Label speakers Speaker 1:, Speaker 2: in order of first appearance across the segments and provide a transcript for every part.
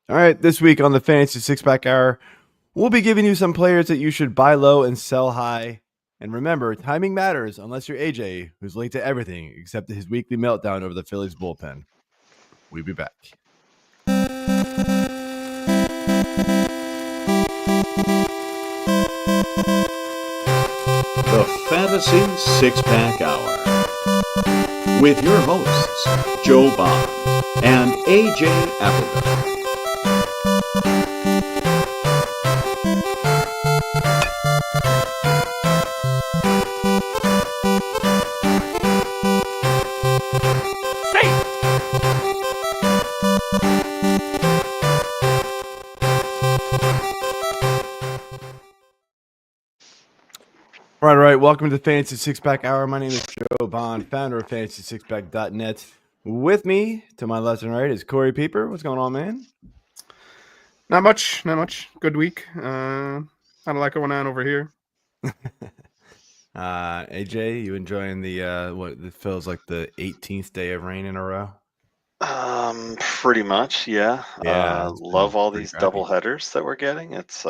Speaker 1: All right, this week on the Fantasy Six Pack Hour, we'll be giving you some players that you should buy low and sell high. And remember, timing matters unless you're AJ, who's late to everything except his weekly meltdown over the Phillies bullpen. We'll be back.
Speaker 2: The Fantasy Six Pack Hour with your hosts, Joe Bond and AJ Applegarth.
Speaker 1: All right. Welcome to the Fantasy Six Pack Hour. My name is Joe Bond, founder of FantasySixPack.net. With me, to my left and right, is Corey Pieper. What's going on, man?
Speaker 3: Not much. Good week. Not a lot going on over here.
Speaker 1: AJ, you enjoying the what it feels like the 18th day of rain in a row?
Speaker 4: Pretty much, yeah.
Speaker 1: Yeah,
Speaker 4: Love all these
Speaker 1: crappy.
Speaker 4: double headers that we're getting. It's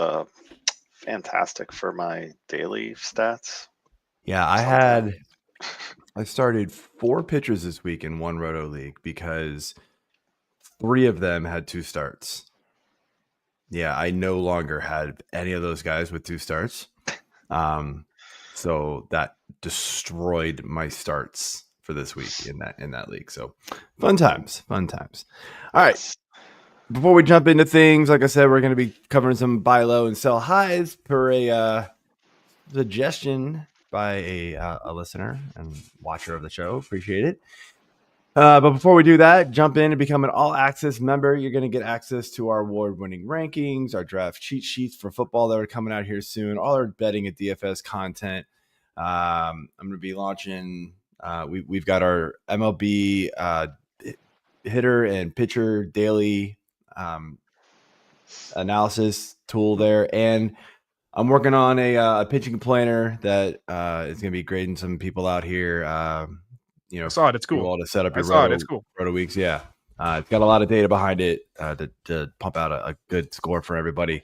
Speaker 4: fantastic for my daily stats.
Speaker 1: Yeah, I started 4 pitchers this week in one roto league because 3 of them had 2 starts. Yeah, I no longer had any of those guys with 2 starts. So that destroyed my starts for this week in that league. So fun times. All right. Before we jump into things, like I said, we're going to be covering some buy low and sell highs per a suggestion by a listener and watcher of the show. Appreciate it. But before we do that, jump in and become an all-access member. You're going to get access to our award-winning rankings, our draft cheat sheets for football that are coming out here soon, all our betting at DFS content. I'm going to be launching. We've got our MLB hitter and pitcher daily analysis tool there, and I'm working on a pitching planner that is going to be grading some people out here. I saw it.
Speaker 3: It's cool.
Speaker 1: All to set up your
Speaker 3: it's cool.
Speaker 1: roto weeks. Yeah. It's got a lot of data behind it to pump out a good score for everybody.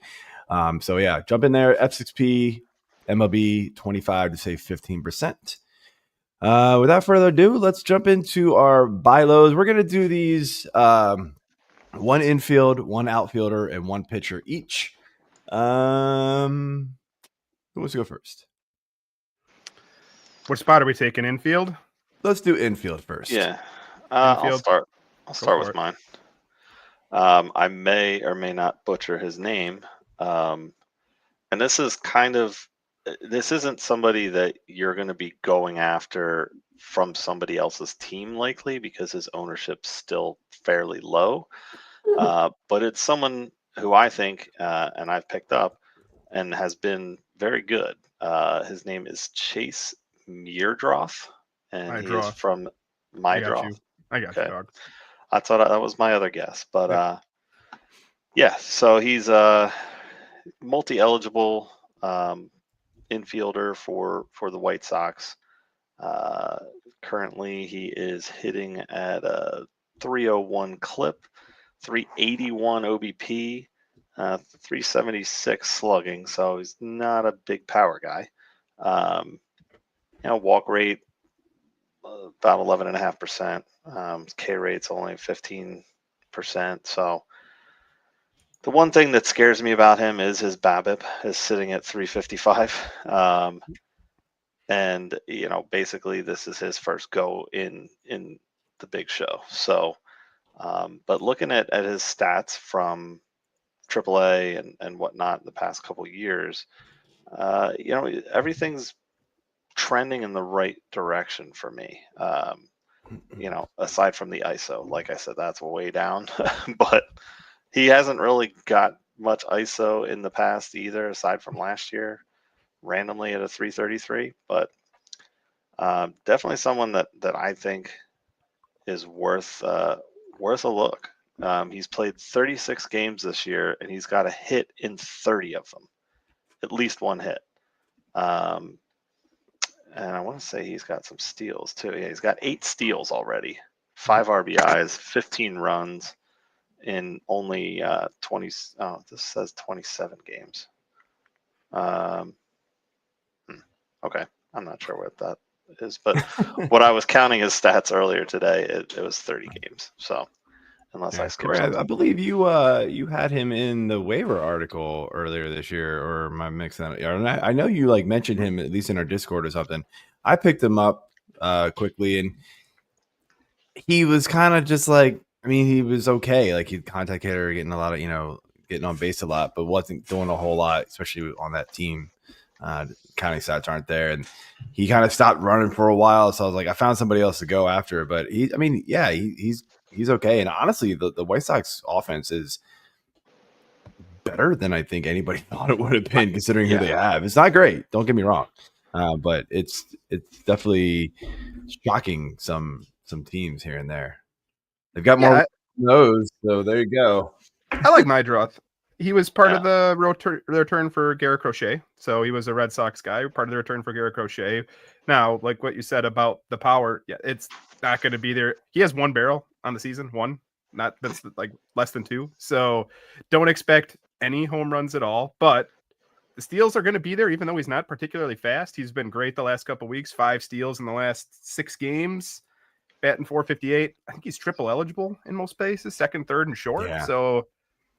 Speaker 1: So yeah, jump in there. F6P MLB 25 to save 15%. Without further ado, let's jump into our buy lows. We're going to do these one infield, one outfielder, and one pitcher each. Who wants to go first?
Speaker 3: What spot are we taking? Infield?
Speaker 1: Let's do infield first.
Speaker 4: Yeah. I'll start with mine. I may or may not butcher his name. And this isn't somebody that you're going to be going after from somebody else's team likely because his ownership's still fairly low. But it's someone who I think, and I've picked up and has been very good. His name is Chase Meardroth, and he is from my draw.
Speaker 3: I got you, dog.
Speaker 4: I thought that was my other guess, but yeah. So he's a multi-eligible infielder for the White Sox. Currently, he is hitting at a 301 clip, 381 OBP, 376 slugging. So he's not a big power guy. Walk rate about 11.5%. K rate's only 15%. So the one thing that scares me about him is his BABIP is sitting at 355. And basically this is his first go in the big show. So, but looking at his stats from AAA and whatnot in the past couple of years, everything's trending in the right direction for me. Aside from the ISO, like I said, that's way down, but he hasn't really got much ISO in the past either, aside from last year, randomly at a 333. But definitely someone that I think is worth a look. He's played 36 games this year, and he's got a hit in 30 of them, at least one hit. And I want to say he's got some steals too. Yeah, he's got 8 steals already, 5 RBIs, 15 runs. in only 20. Oh, this says 27 games. Okay, I'm not sure what that is, but when I was counting his stats earlier today, it was 30 games. So unless I skipped
Speaker 1: Corey,
Speaker 4: something.
Speaker 1: I believe you you had him in the waiver article earlier this year, or am I mixing that? I know you like mentioned him at least in our Discord or something. I picked him up quickly, and he was kind of just like, I mean, he was okay. Like he'd contact hitter, getting a lot of, getting on base a lot, but wasn't doing a whole lot, especially on that team. Counting stats aren't there, and he kind of stopped running for a while. So I was like, I found somebody else to go after. But he's okay. And honestly, the White Sox offense is better than I think anybody thought it would have been, considering who they have. It's not great. Don't get me wrong, but it's definitely shocking some teams here and there. They've got more those, so there you go.
Speaker 3: I like Mydroth. He was part of the return for Garrett Crochet. So he was a Red Sox guy, part of the return for Garrett Crochet. Now, like what you said about the power, it's not going to be there. He has one barrel on the season, that's like less than 2. So don't expect any home runs at all. But the steals are going to be there, even though he's not particularly fast. He's been great the last couple of weeks, 5 steals in the last 6 games. Batting .458. I think he's triple eligible in most places, second, third, and short. Yeah. So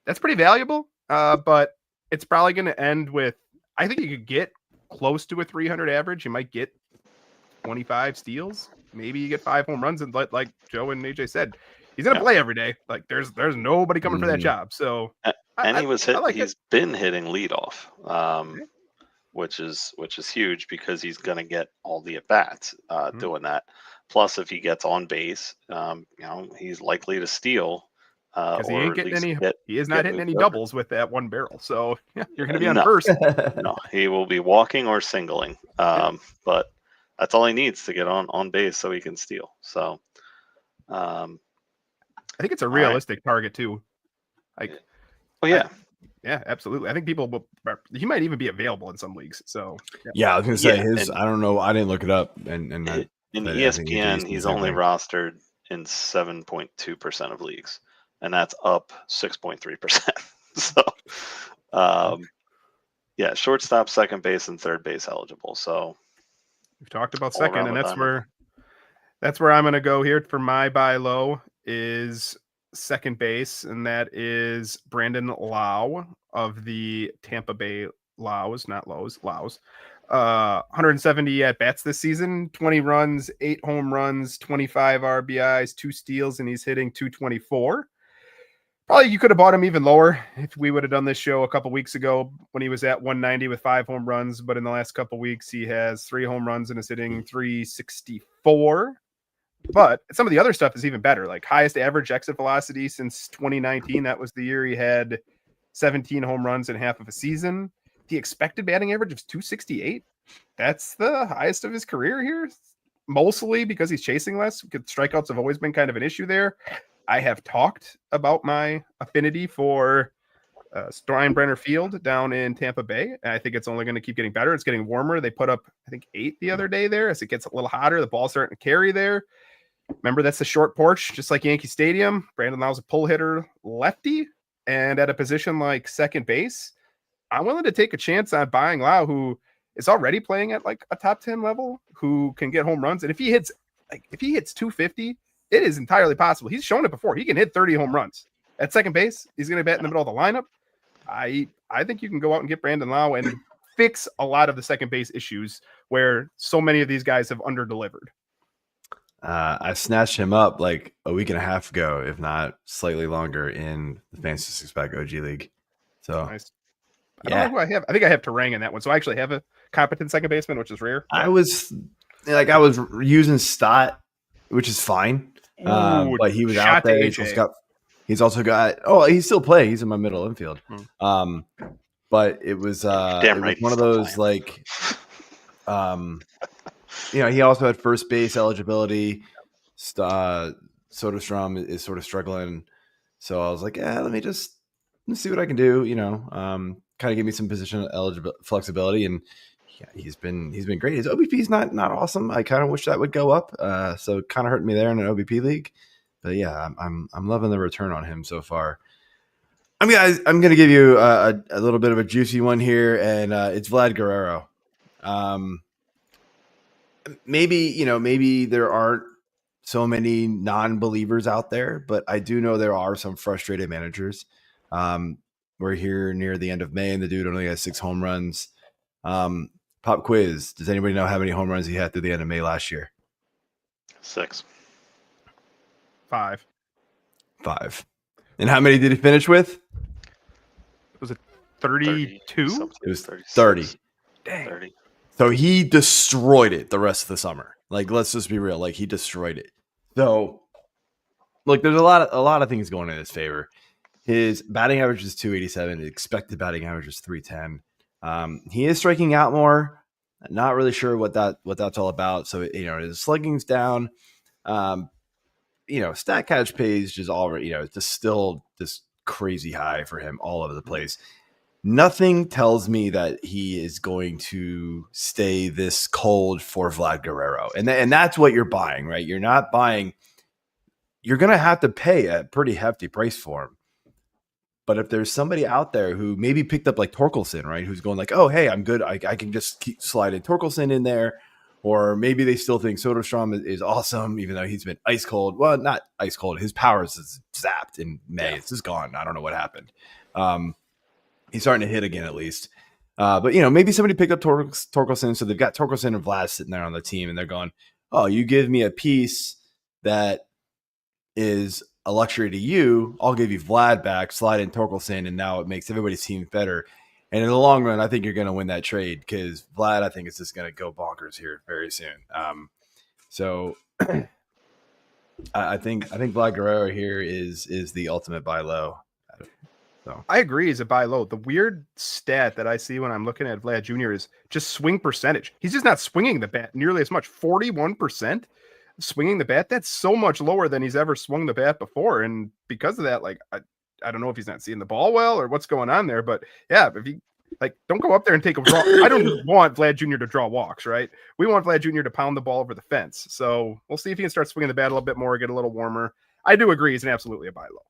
Speaker 3: that's pretty valuable. But it's probably going to end with, I think you could get close to a 300 average. You might get 25 steals. Maybe you get 5 home runs. And like Joe and AJ said, he's going to play every day. Like there's nobody coming for that job. So
Speaker 4: he's been hitting leadoff, which is huge because he's going to get all the at bats doing that. Plus, if he gets on base, he's likely to steal.
Speaker 3: Because he is not hitting any doubles with that one barrel. So you're going to be on first.
Speaker 4: No, he will be walking or singling. But that's all he needs to get on base so he can steal. So
Speaker 3: I think it's a realistic target too. Like,
Speaker 4: yeah,
Speaker 3: absolutely. I think he might even be available in some leagues. So
Speaker 1: I was going to say I don't know. I didn't look it up. And
Speaker 4: in ESPN, he's only rostered in 7.2% of leagues. And that's up 6.3%. So, shortstop, second base, and third base eligible. So
Speaker 3: we've talked about second, and that's where I'm going to go here for my buy low is second base, and that is Brandon Lau of the Tampa Bay Lows, not Lows, Lows. 170 at bats this season, 20 runs, 8 home runs, 25 RBIs, 2 steals, and he's hitting .224. Probably you could have bought him even lower if we would have done this show a couple weeks ago when he was at 190 with 5 home runs. But in the last couple weeks, he has 3 home runs and is hitting .364. But some of the other stuff is even better, like highest average exit velocity since 2019. That was the year he had 17 home runs in half of a season. The expected batting average is .268. That's the highest of his career here, mostly because he's chasing less. Strikeouts have always been kind of an issue there. I have talked about my affinity for Steinbrenner Field down in Tampa Bay. And I think it's only going to keep getting better. It's getting warmer. They put up, I think, 8 the other day there. As it gets a little hotter, the ball's starting to carry there. Remember, that's the short porch, just like Yankee Stadium. Brandon Lau's a pull hitter lefty. And at a position like second base, I'm willing to take a chance on buying Lau, who is already playing at like a top 10 level, who can get home runs. And if he hits 250, it is entirely possible. He's shown it before. He can hit 30 home runs at second base. He's going to bat in the middle of the lineup. I think you can go out and get Brandon Lau and fix a lot of the second base issues where so many of these guys have underdelivered.
Speaker 1: I snatched him up like a week and a half ago, if not slightly longer, in the Fantasy Six Pack OG League. So
Speaker 3: nice. I don't know who I have. I think I have Terang in that one. So I actually have a competent second baseman, which is rare.
Speaker 1: I was using Stott, which is fine. But he was out there. He's also got he's still playing. He's in my middle infield. But it was one of those like he also had first base eligibility. Soderstrom is sort of struggling. So I was like, let me see what I can do, kind of give me some position flexibility, and he's been great. His OBP is not awesome. I kind of wish that would go up. So it kind of hurt me there in an OBP league, yeah, I'm loving the return on him so far. I'm going to give you a little bit of a juicy one here, and it's Vlad Guerrero. Maybe there aren't so many non-believers out there, but I do know there are some frustrated managers. We're here near the end of May, and the dude only has 6 home runs. Pop quiz: does anybody know how many home runs he had through the end of May last year?
Speaker 4: 6.
Speaker 3: 5.
Speaker 1: 5. And how many did he finish with?
Speaker 3: Was it 32?
Speaker 1: It was 30.
Speaker 3: Dang.
Speaker 4: 30.
Speaker 1: So he destroyed it the rest of the summer. Like, let's just be real. Like, he destroyed it. So, look, there's a lot of things going in his favor. His batting average is 287. His expected batting average is 310. He is striking out more. Not really sure what that's all about. So, his slugging's down. Stat catch page is already, it's just still this crazy high for him all over the place. Nothing tells me that he is going to stay this cold for Vlad Guerrero. And that's what you're buying, right? You're not buying, you're going to have to pay a pretty hefty price for him. But if there's somebody out there who maybe picked up like Torkelson, right? Who's going like, oh, hey, I'm good. I can just keep sliding Torkelson in there. Or maybe they still think Soderstrom is awesome, even though he's been ice cold. Well, not ice cold. His powers is zapped in May. It's just gone. I don't know what happened. He's starting to hit again, at least. But, maybe somebody picked up Torkelson. So they've got Torkelson and Vlad sitting there on the team, and they're going, oh, you give me a piece that is a luxury to you. I'll give you Vlad back, slide in Torkelson, and now it makes everybody's team better. And in the long run, I think you're going to win that trade because Vlad, I think, is just going to go bonkers here very soon. So I think Vlad Guerrero here is the ultimate buy low. So
Speaker 3: I agree. He's a buy low. The weird stat that I see when I'm looking at Vlad Jr. is just swing percentage. He's just not swinging the bat nearly as much. 41% swinging the bat. That's so much lower than he's ever swung the bat before. And because of that, like, I don't know if he's not seeing the ball well or what's going on there, but yeah, if he don't go up there and take a draw. I don't want Vlad Jr. to draw walks, right? We want Vlad Jr. to pound the ball over the fence. So we'll see if he can start swinging the bat a little bit more, get a little warmer. I do agree. He's absolutely a buy low.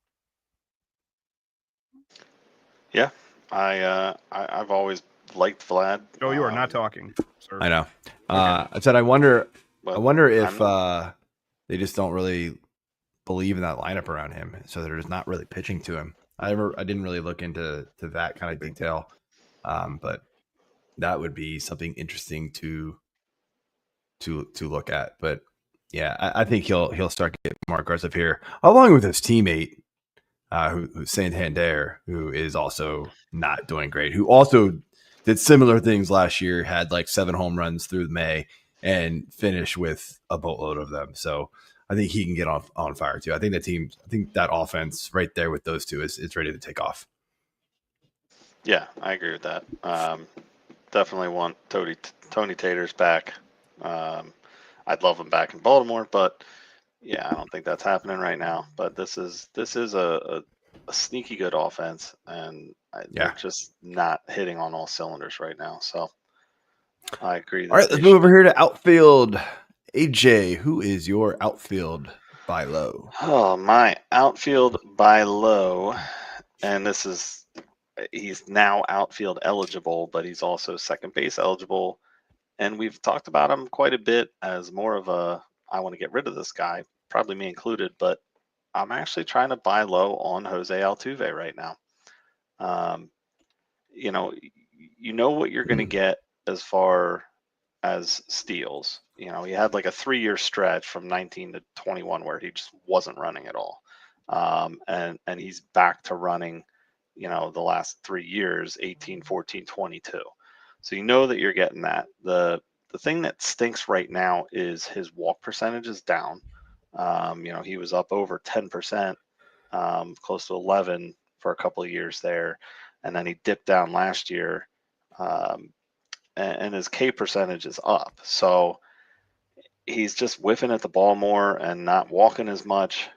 Speaker 4: Yeah, I've always liked Vlad.
Speaker 3: Oh, you are not talking, sir.
Speaker 1: I know. I said I wonder if they just don't really believe in that lineup around him, so they're just not really pitching to him. I didn't really look into that kind of detail, but that would be something interesting to look at. But yeah, I think he'll start to get more aggressive here, along with his teammate, who's Santander, who is also not doing great, who also did similar things last year, had like 7 home runs through May and finished with a boatload of them. So I think he can get on fire too. I think that offense right there with those two is ready to take off.
Speaker 4: Yeah, I agree with that. Definitely want Tony Taters back. I'd love him back in Baltimore, but yeah, I don't think that's happening right now. But this is a sneaky good offense, and they're just not hitting on all cylinders right now. So I agree.
Speaker 1: All right, let's move over here to outfield. AJ, who is your outfield buy low?
Speaker 4: Oh, my outfield buy low, and he's now outfield eligible, but he's also second base eligible. And we've talked about him quite a bit as more of a, I want to get rid of this guy, probably me included, but I'm actually trying to buy low on Jose Altuve right now. You know what you're going to get as far as steals. He had like a 3-year stretch from 19 to 21 where he just wasn't running at all. And he's back to running, the last 3 years, 18, 14, 22. So that you're getting that. The thing that stinks right now is his walk percentage is down. He was up over 10%, close to 11 for a couple of years there. And then he dipped down last year. And his K percentage is up. So he's just whiffing at the ball more and not walking as much.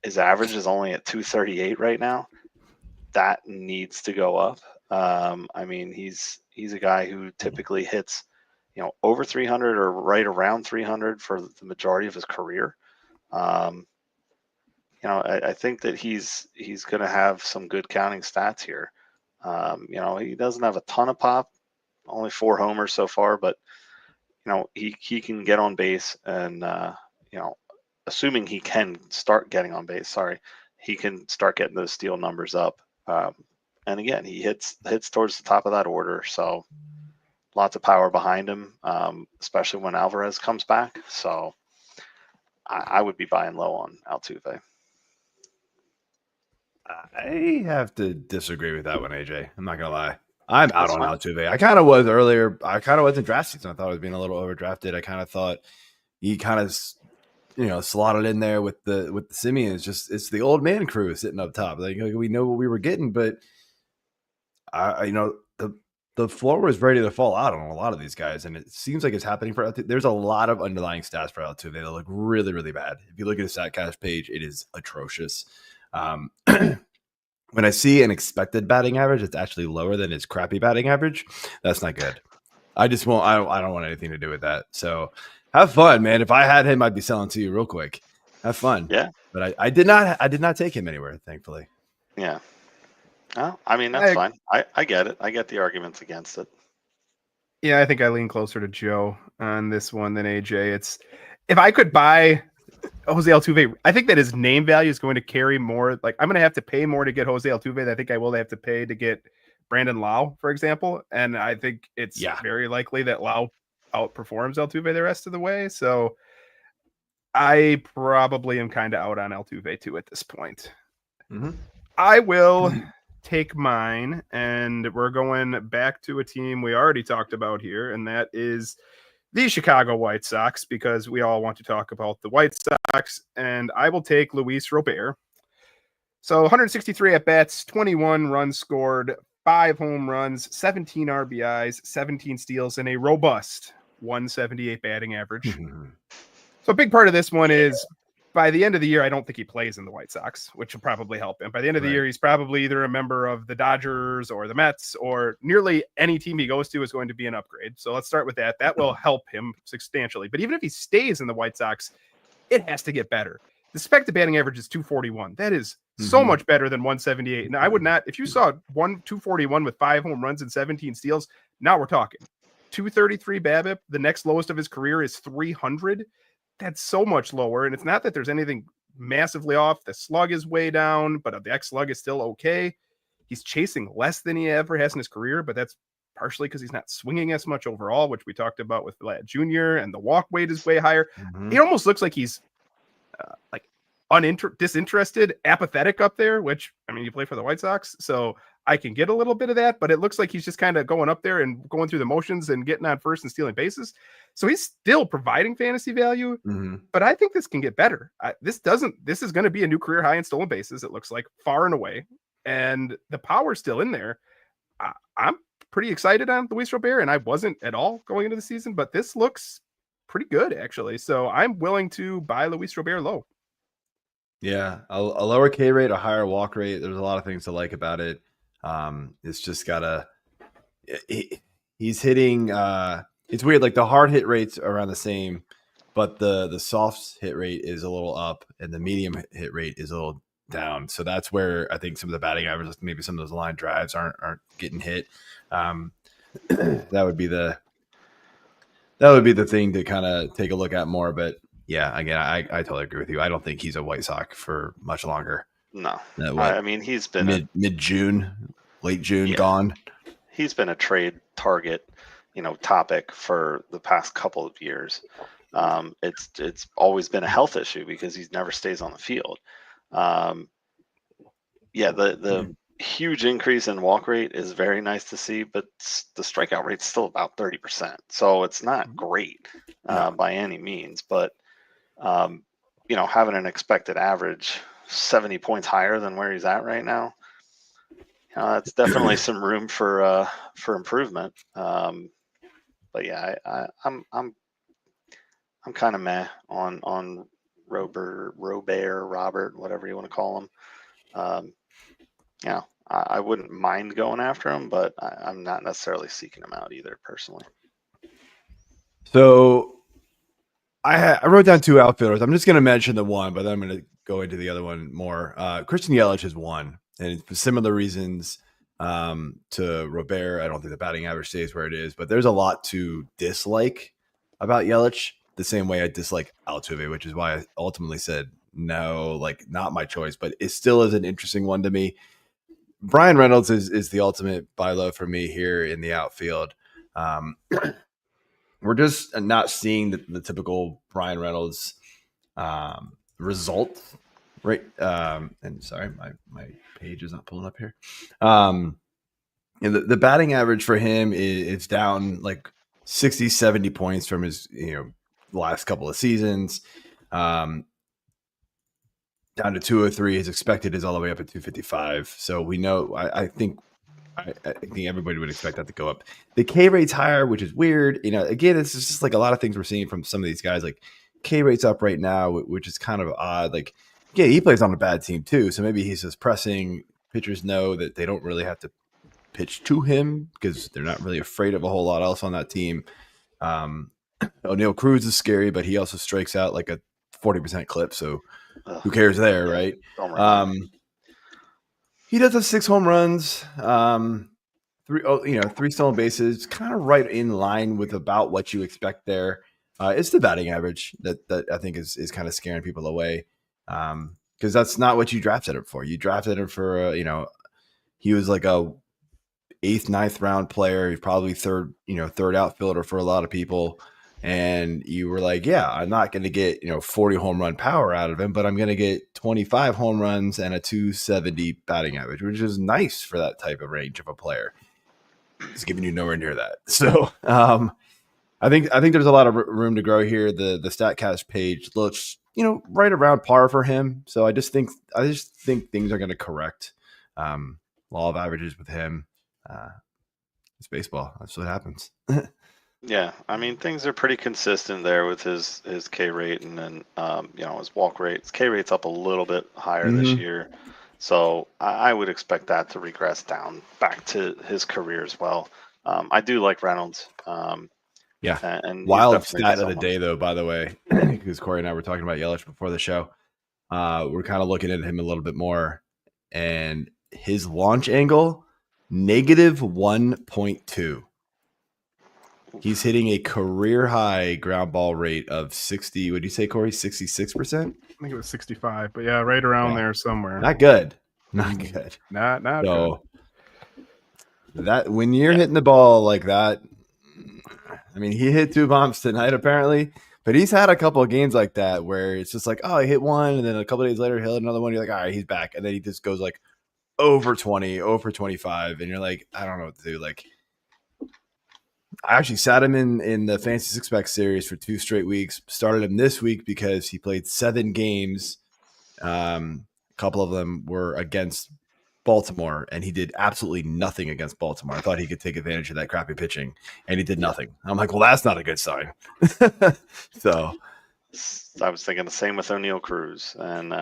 Speaker 4: His average is only at 238 right now. That needs to go up. He's a guy who typically hits, over 300 or right around 300 for the majority of his career. I think that he's going to have some good counting stats here. He doesn't have a ton of pop, only 4 homers so far, but he can get on base, and assuming he can start getting on base, he can start getting those steal numbers up. And again, he hits towards the top of that order, so lots of power behind him, especially when Alvarez comes back. So I would be buying low on Altuve.
Speaker 1: I have to disagree with that one, AJ. I'm not gonna lie. I'm out on Altuve. I kind of was earlier. I kind of was in draft season. I thought I was being a little overdrafted. I kind of thought he kind of, slotted in there with the Simeon. It's the old man crew sitting up top. Like we know what we were getting, but the floor was ready to fall out on a lot of these guys, and it seems like it's happening for Altuve. There's a lot of underlying stats for Altuve that look really, really bad. If you look at his StatCast page, it is atrocious. When I see an expected batting average, it's actually lower than his crappy batting average. That's not good. I just won't. I don't want anything to do with that. So have fun, man. If I had him, I'd be selling to you real quick. Have fun.
Speaker 4: Yeah.
Speaker 1: But I did not. I did not take him anywhere, thankfully.
Speaker 4: Yeah. Well, I mean, that's fine. I get it. I get the arguments against it.
Speaker 3: Yeah, I think I lean closer to Joe on this one than AJ. It's if I could buy Jose Altuve, I think that his name value is going to carry more. Like I'm going to have to pay more to get Jose Altuve than I think I will have to pay to get Brandon Lau, for example. And I think it's very likely that Lau outperforms Altuve the rest of the way. So I probably am kind of out on Altuve too at this point.
Speaker 1: Mm-hmm.
Speaker 3: I will take mine, and we're going back to a team we already talked about here, and that is the Chicago White Sox, because we all want to talk about the White Sox, and I will take Luis Robert. So 163 at-bats, 21 runs scored, 5 home runs, 17 RBIs, 17 steals, and a robust 178 batting average. So a big part of this one is by the end of the year, I don't think he plays in the White Sox, which will probably help him. By the end of the year, he's probably either a member of the Dodgers or the Mets, or nearly any team he goes to is going to be an upgrade. So let's start with that. That will help him substantially. But even if he stays in the White Sox, it has to get better. The expected batting average is 241. That is so much better than 178. And I would not, if you saw 241 with 5 home runs and 17 steals, now we're talking 233 BABIP. The next lowest of his career is 300. That's so much lower. And it's not that there's anything massively off. The slug is way down, but the X slug is still okay. He's chasing less than he ever has in his career, but that's partially because he's not swinging as much overall, which we talked about with Vlad Jr., and the walk weight is way higher. It almost looks like he's disinterested, apathetic up there, which, I mean, you play for the White Sox, so I can get a little bit of that, but it looks like he's just kind of going up there and going through the motions and getting on first and stealing bases. So he's still providing fantasy value, but I think this can get better. This is going to be a new career high in stolen bases. It looks like far and away, and the power's still in there. I'm pretty excited on Luis Robert, and I wasn't at all going into the season, but this looks pretty good actually. So I'm willing to buy Luis Robert low.
Speaker 1: Yeah, a lower K rate, a higher walk rate. There's a lot of things to like about it. It's just he's hitting. It's weird. Like the hard hit rates are around the same, but the soft hit rate is a little up, and the medium hit rate is a little down. So that's where I think some of the batting averages, maybe some of those line drives aren't getting hit. That would be the thing to kind of take a look at more. But yeah, again, I totally agree with you. I don't think he's a White Sox for much longer.
Speaker 4: No, I mean, he's been
Speaker 1: mid June, late June, gone.
Speaker 4: He's been a trade target, topic for the past couple of years. It's always been a health issue because he never stays on the field. The huge increase in walk rate is very nice to see, but the strikeout rate's still about 30%. So it's not great by any means, but having an expected average 70 points higher than where he's at right now, that's definitely some room for improvement. But yeah, I'm kind of meh on Robert, whatever you want to call him. I wouldn't mind going after him, but I'm not necessarily seeking him out either personally.
Speaker 1: So I wrote down 2 outfielders. I'm just going to mention the one, but then I'm going to go into the other one more. Christian Yelich is one, and for similar reasons to Robert. I don't think the batting average stays where it is, but there's a lot to dislike about Yelich, the same way I dislike Altuve, which is why I ultimately said no, like not my choice, but it still is an interesting one to me. Brian Reynolds is the ultimate buy low for me here in the outfield. We're just not seeing the typical Brian Reynolds result, right? And sorry, my page is not pulling up here. And the batting average for him is down like 60, 70 points from his last couple of seasons. Down to 203. His expected is all the way up at 255. So we know. I think everybody would expect that to go up. The K rate's higher, which is weird. Again, it's just like a lot of things we're seeing from some of these guys. Like K rate's up right now, which is kind of odd. Like, yeah, he plays on a bad team too, so maybe he's just pressing. Pitchers know that they don't really have to pitch to him because they're not really afraid of a whole lot else on that team. O'Neal Cruz is scary, but he also strikes out like a 40% clip. So who cares there, right? He does have 6 home runs, 3 stolen bases, kind of right in line with about what you expect there. It's the batting average that I think is kind of scaring people away, because that's not what you drafted him for. You drafted him for he was like a 8th, 9th round player. He's probably third outfielder for a lot of people. And you were like, yeah, I'm not going to get 40 home run power out of him, but I'm going to get 25 home runs and a 270 batting average, which is nice for that type of range of a player. It's giving you nowhere near that. So I think there's a lot of room to grow here. The StatCast page looks right around par for him. So I just think things are going to correct. Law of averages with him. It's baseball. That's what happens.
Speaker 4: Yeah, I mean things are pretty consistent there with his K rate, and then his walk rate. His K rate's up a little bit higher this year, so I would expect that to regress down back to his career as well. I do like Reynolds.
Speaker 1: Yeah,
Speaker 4: and
Speaker 1: wild stat of the day though, by the way, because Corey and I were talking about Yelich before the show. We're kind of looking at him a little bit more, and his launch angle -1.2. He's hitting a career high ground ball rate of 60. What do you say, Corey? 66%?
Speaker 3: I think it was 65, but yeah, right around there somewhere.
Speaker 1: Not good. Not good.
Speaker 3: Not good.
Speaker 1: That when you're hitting the ball like that, I mean, he hit 2 bombs tonight apparently, but he's had a couple of games like that where it's just like, oh, he hit one, and then a couple of days later he'll hit another one. You're like, all right, he's back, and then he just goes like over 20, over 25, and you're like, I don't know what to do. Like, I actually sat him in the Fantasy Six Pack series for 2 straight weeks. Started him this week because he played 7 games. A couple of them were against Baltimore, and he did absolutely nothing against Baltimore. I thought he could take advantage of that crappy pitching, and he did nothing. I'm like, well, that's not a good sign. So
Speaker 4: I was thinking the same with O'Neal Cruz, and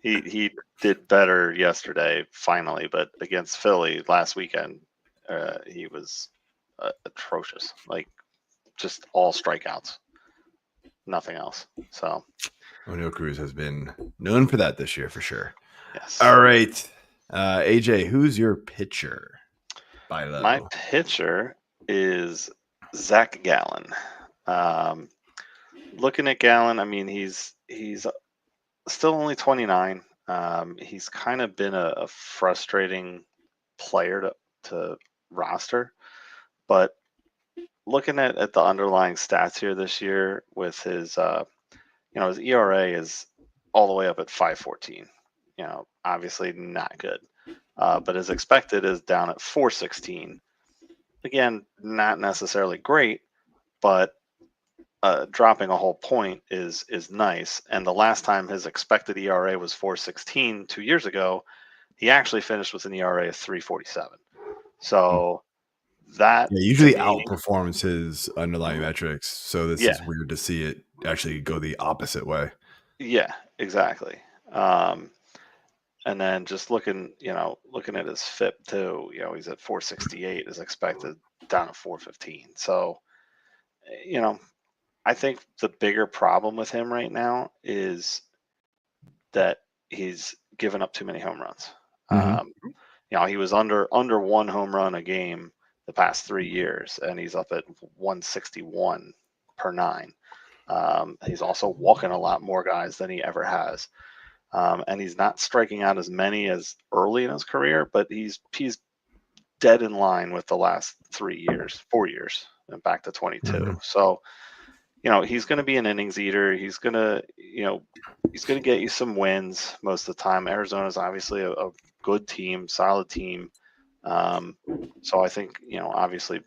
Speaker 4: he did better yesterday finally, but against Philly last weekend, he was atrocious. Like just all strikeouts, nothing else. So
Speaker 1: O'Neal Cruz has been known for that this year for sure.
Speaker 4: Yes.
Speaker 1: All right, AJ, who's your pitcher?
Speaker 4: My pitcher is Zach Gallen. Looking at Gallen, I mean he's still only 29. He's kind of been a frustrating player to roster, but looking at the underlying stats here this year with his his ERA is all the way up at 5.14. Obviously not good, but his expected is down at 4.16. Again, not necessarily great, but dropping a whole point is nice. And the last time his expected ERA was 4.16 2 years ago, he actually finished with an ERA of 3.47. So that
Speaker 1: usually outperforms his underlying metrics. So this is weird to see it actually go the opposite way.
Speaker 4: Yeah, exactly. And then just looking at his FIP too, he's at 4.68 is expected, down to 4.15. So, I think the bigger problem with him right now is that he's given up too many home runs. He was under 1 home run a game the past 3 years, and he's up at 161 per 9. He's also walking a lot more guys than he ever has. And he's not striking out as many as early in his career, but he's dead in line with the last 4 years, and back to 22. So, he's going to be an innings eater. He's going to get you some wins most of the time. Arizona's obviously a good team, solid team. So I think, obviously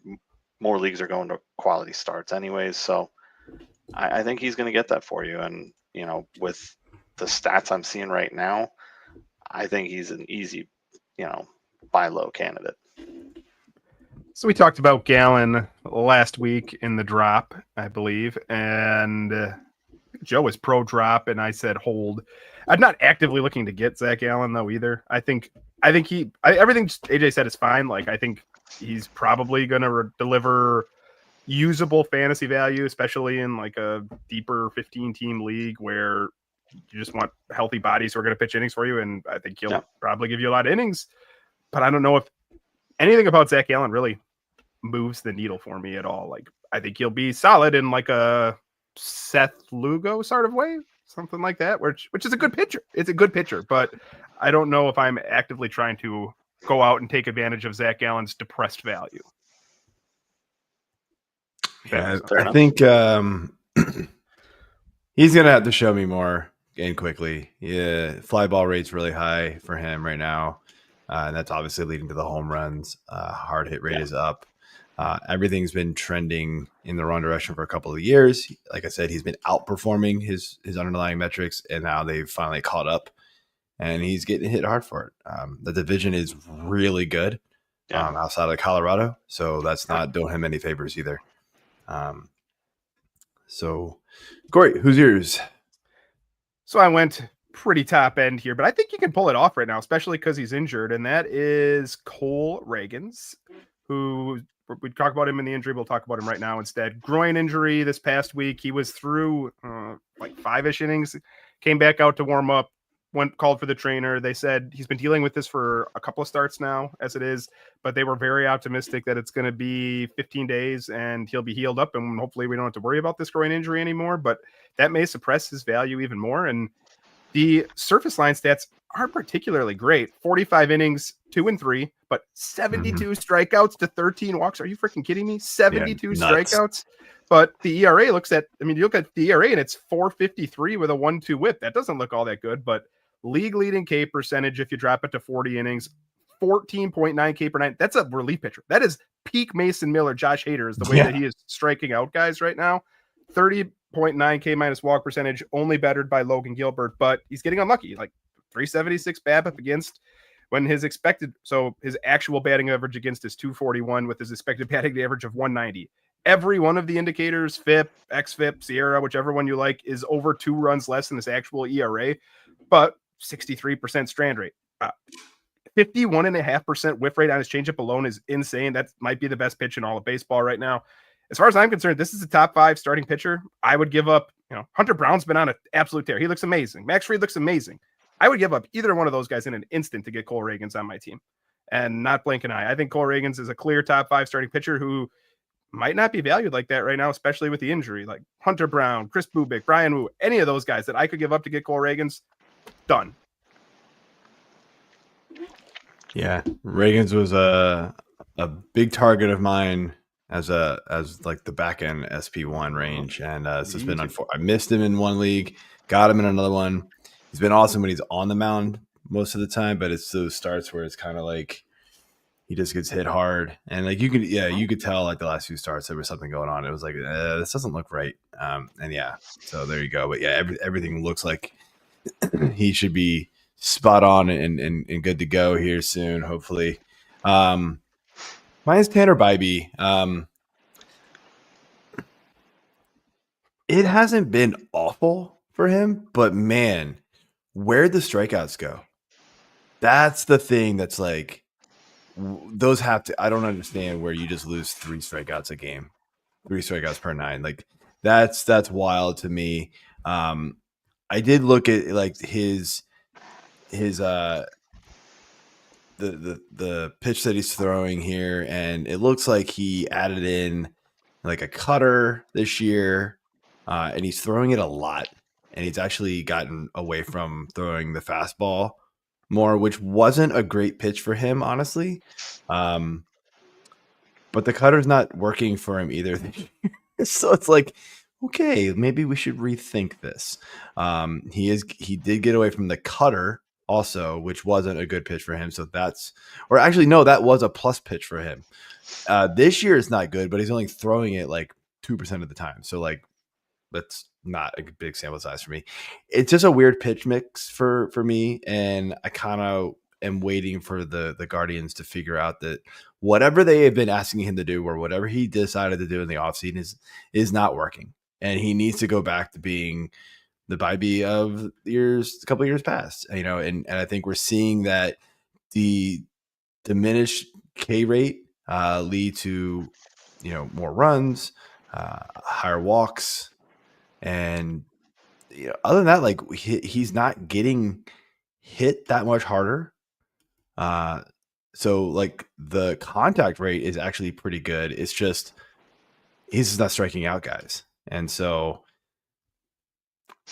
Speaker 4: more leagues are going to quality starts anyways. So I think he's going to get that for you. And, with the stats I'm seeing right now, I think he's an easy, buy low candidate.
Speaker 3: So we talked about Gallen last week in the drop, I believe, and Joe was pro drop, and I said hold. I'm not actively looking to get Zach Gallen though either. I think everything AJ said is fine. Like I think he's probably going to deliver usable fantasy value, especially in like a deeper 15-team league where you just want healthy bodies who are going to pitch innings for you, and I think he'll probably give you a lot of innings. But I don't know if anything about Zach Gallen really moves the needle for me at all. Like I think he'll be solid in like a Seth Lugo sort of way, something like that, which is a good pitcher. It's a good pitcher, but I don't know if I'm actively trying to go out and take advantage of Zach Gallen's depressed value.
Speaker 1: Yeah, I think he's gonna have to show me more and quickly. Yeah, fly ball rate's really high for him right now, and that's obviously leading to the home runs. Hard hit rate is up. Everything's been trending in the wrong direction for a couple of years. Like I said, he's been outperforming his underlying metrics, and now they've finally caught up, and he's getting hit hard for it. The division is really good outside of Colorado, so that's not doing him any favors either. So, Corey, who's yours?
Speaker 3: So I went pretty top end here, but I think you can pull it off right now, especially because he's injured, and that is Cole Reagans, who we talk about him in the injury. We'll talk about him right now instead. Groin injury this past week. He was through like 5-ish innings, came back out to warm up, called for the trainer. They said he's been dealing with this for a couple of starts now as it is, but they were very optimistic that it's going to be 15 days and he'll be healed up. And hopefully we don't have to worry about this groin injury anymore, but that may suppress his value even more. And the surface line stats aren't particularly great. 45 innings, 2-3, but 72 strikeouts to 13 walks. Are you freaking kidding me? 72 strikeouts. But the ERA you look at the ERA and it's 4.53 with a 1-2 whip. That doesn't look all that good, but league leading K percentage if you drop it to 40 innings, 14.9 K per 9. That's a relief pitcher. That is peak Mason Miller, Josh Hader is the way that he is striking out guys right now. 30.9 K minus walk percentage, only bettered by Logan Gilbert, but he's getting unlucky. Like 376 BABIP against when his actual batting average against is 241 with his expected batting average of 190. Every one of the indicators, FIP, XFIP, Sierra, whichever one you like, is over 2 runs less than his actual ERA, but 63% strand rate. 51.5% whiff rate on his changeup alone is insane. That might be the best pitch in all of baseball right now. As far as I'm concerned, this is a top 5 starting pitcher. I would give up, Hunter Brown's been on an absolute tear. He looks amazing. Max Fried looks amazing. I would give up either one of those guys in an instant to get Cole Reagans on my team and not blink an eye. I think Cole Reagans is a clear top 5 starting pitcher who might not be valued like that right now, especially with the injury. Like Hunter Brown, Chris Bubik, Brian Wu, any of those guys that I could give up to get Cole Reagans, done.
Speaker 1: Yeah, Reagans was a big target of mine as like the back end SP1 range, and it's just been unfortunate. I missed him in one league, got him in another one. He's been awesome when he's on the mound most of the time, but it's those starts where it's kind of like he just gets hit hard, and like you could tell like the last few starts there was something going on. It was like this doesn't look right, so there you go. But everything looks like he should be spot on and good to go here soon, hopefully. Mine is Tanner Bybee. It hasn't been awful for him, but man, where'd the strikeouts go? That's the thing that's like, those have to, I don't understand where you just lose 3 strikeouts a game, 3 strikeouts per 9. Like That's wild to me. I did look at like his the pitch that he's throwing here, and it looks like he added in like a cutter this year, and he's throwing it a lot, and he's actually gotten away from throwing the fastball more, which wasn't a great pitch for him, honestly. But the cutter's not working for him either. So it's like, okay, maybe we should rethink this. He did get away from the cutter also, which wasn't a good pitch for him. So that was a plus pitch for him. This year it's not good, but he's only throwing it like 2% of the time. So like, that's not a big sample size for me. It's just a weird pitch mix for me, and I kind of am waiting for the Guardians to figure out that whatever they have been asking him to do, or whatever he decided to do in the offseason is not working, and he needs to go back to being the Bibee of a couple of years past, and I think we're seeing that the diminished K rate lead to more runs, higher walks, and other than that, like he's not getting hit that much harder. So like the contact rate is actually pretty good. It's just he's just not striking out guys, and so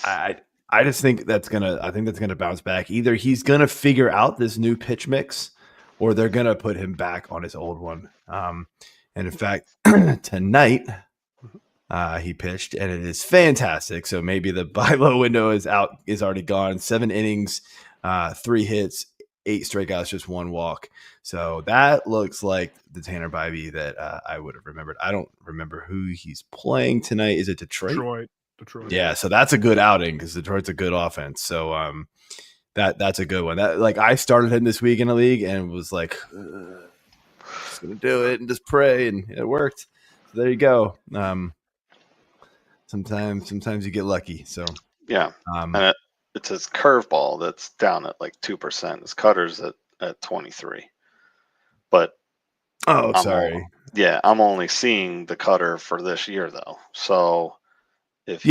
Speaker 1: I just think that's gonna bounce back. Either he's gonna figure out this new pitch mix, or they're gonna put him back on his old one. And in fact, tonight he pitched, and it is fantastic. So maybe the buy low window is already gone. 7 innings, 3 hits, 8 strikeouts, just 1 walk. So that looks like the Tanner Bibee that I would have remembered. I don't remember who he's playing tonight. Is it Detroit?
Speaker 3: Detroit.
Speaker 1: Yeah, so that's a good outing because Detroit's a good offense. So that's a good one. That like I started him this week in a league and was like, just gonna do it and just pray, and it worked. So there you go. Sometimes you get lucky. So
Speaker 4: yeah, and it's his curveball that's down at like 2%. His cutter's at 23. But
Speaker 1: sorry.
Speaker 4: I'm only seeing the cutter for this year though. So if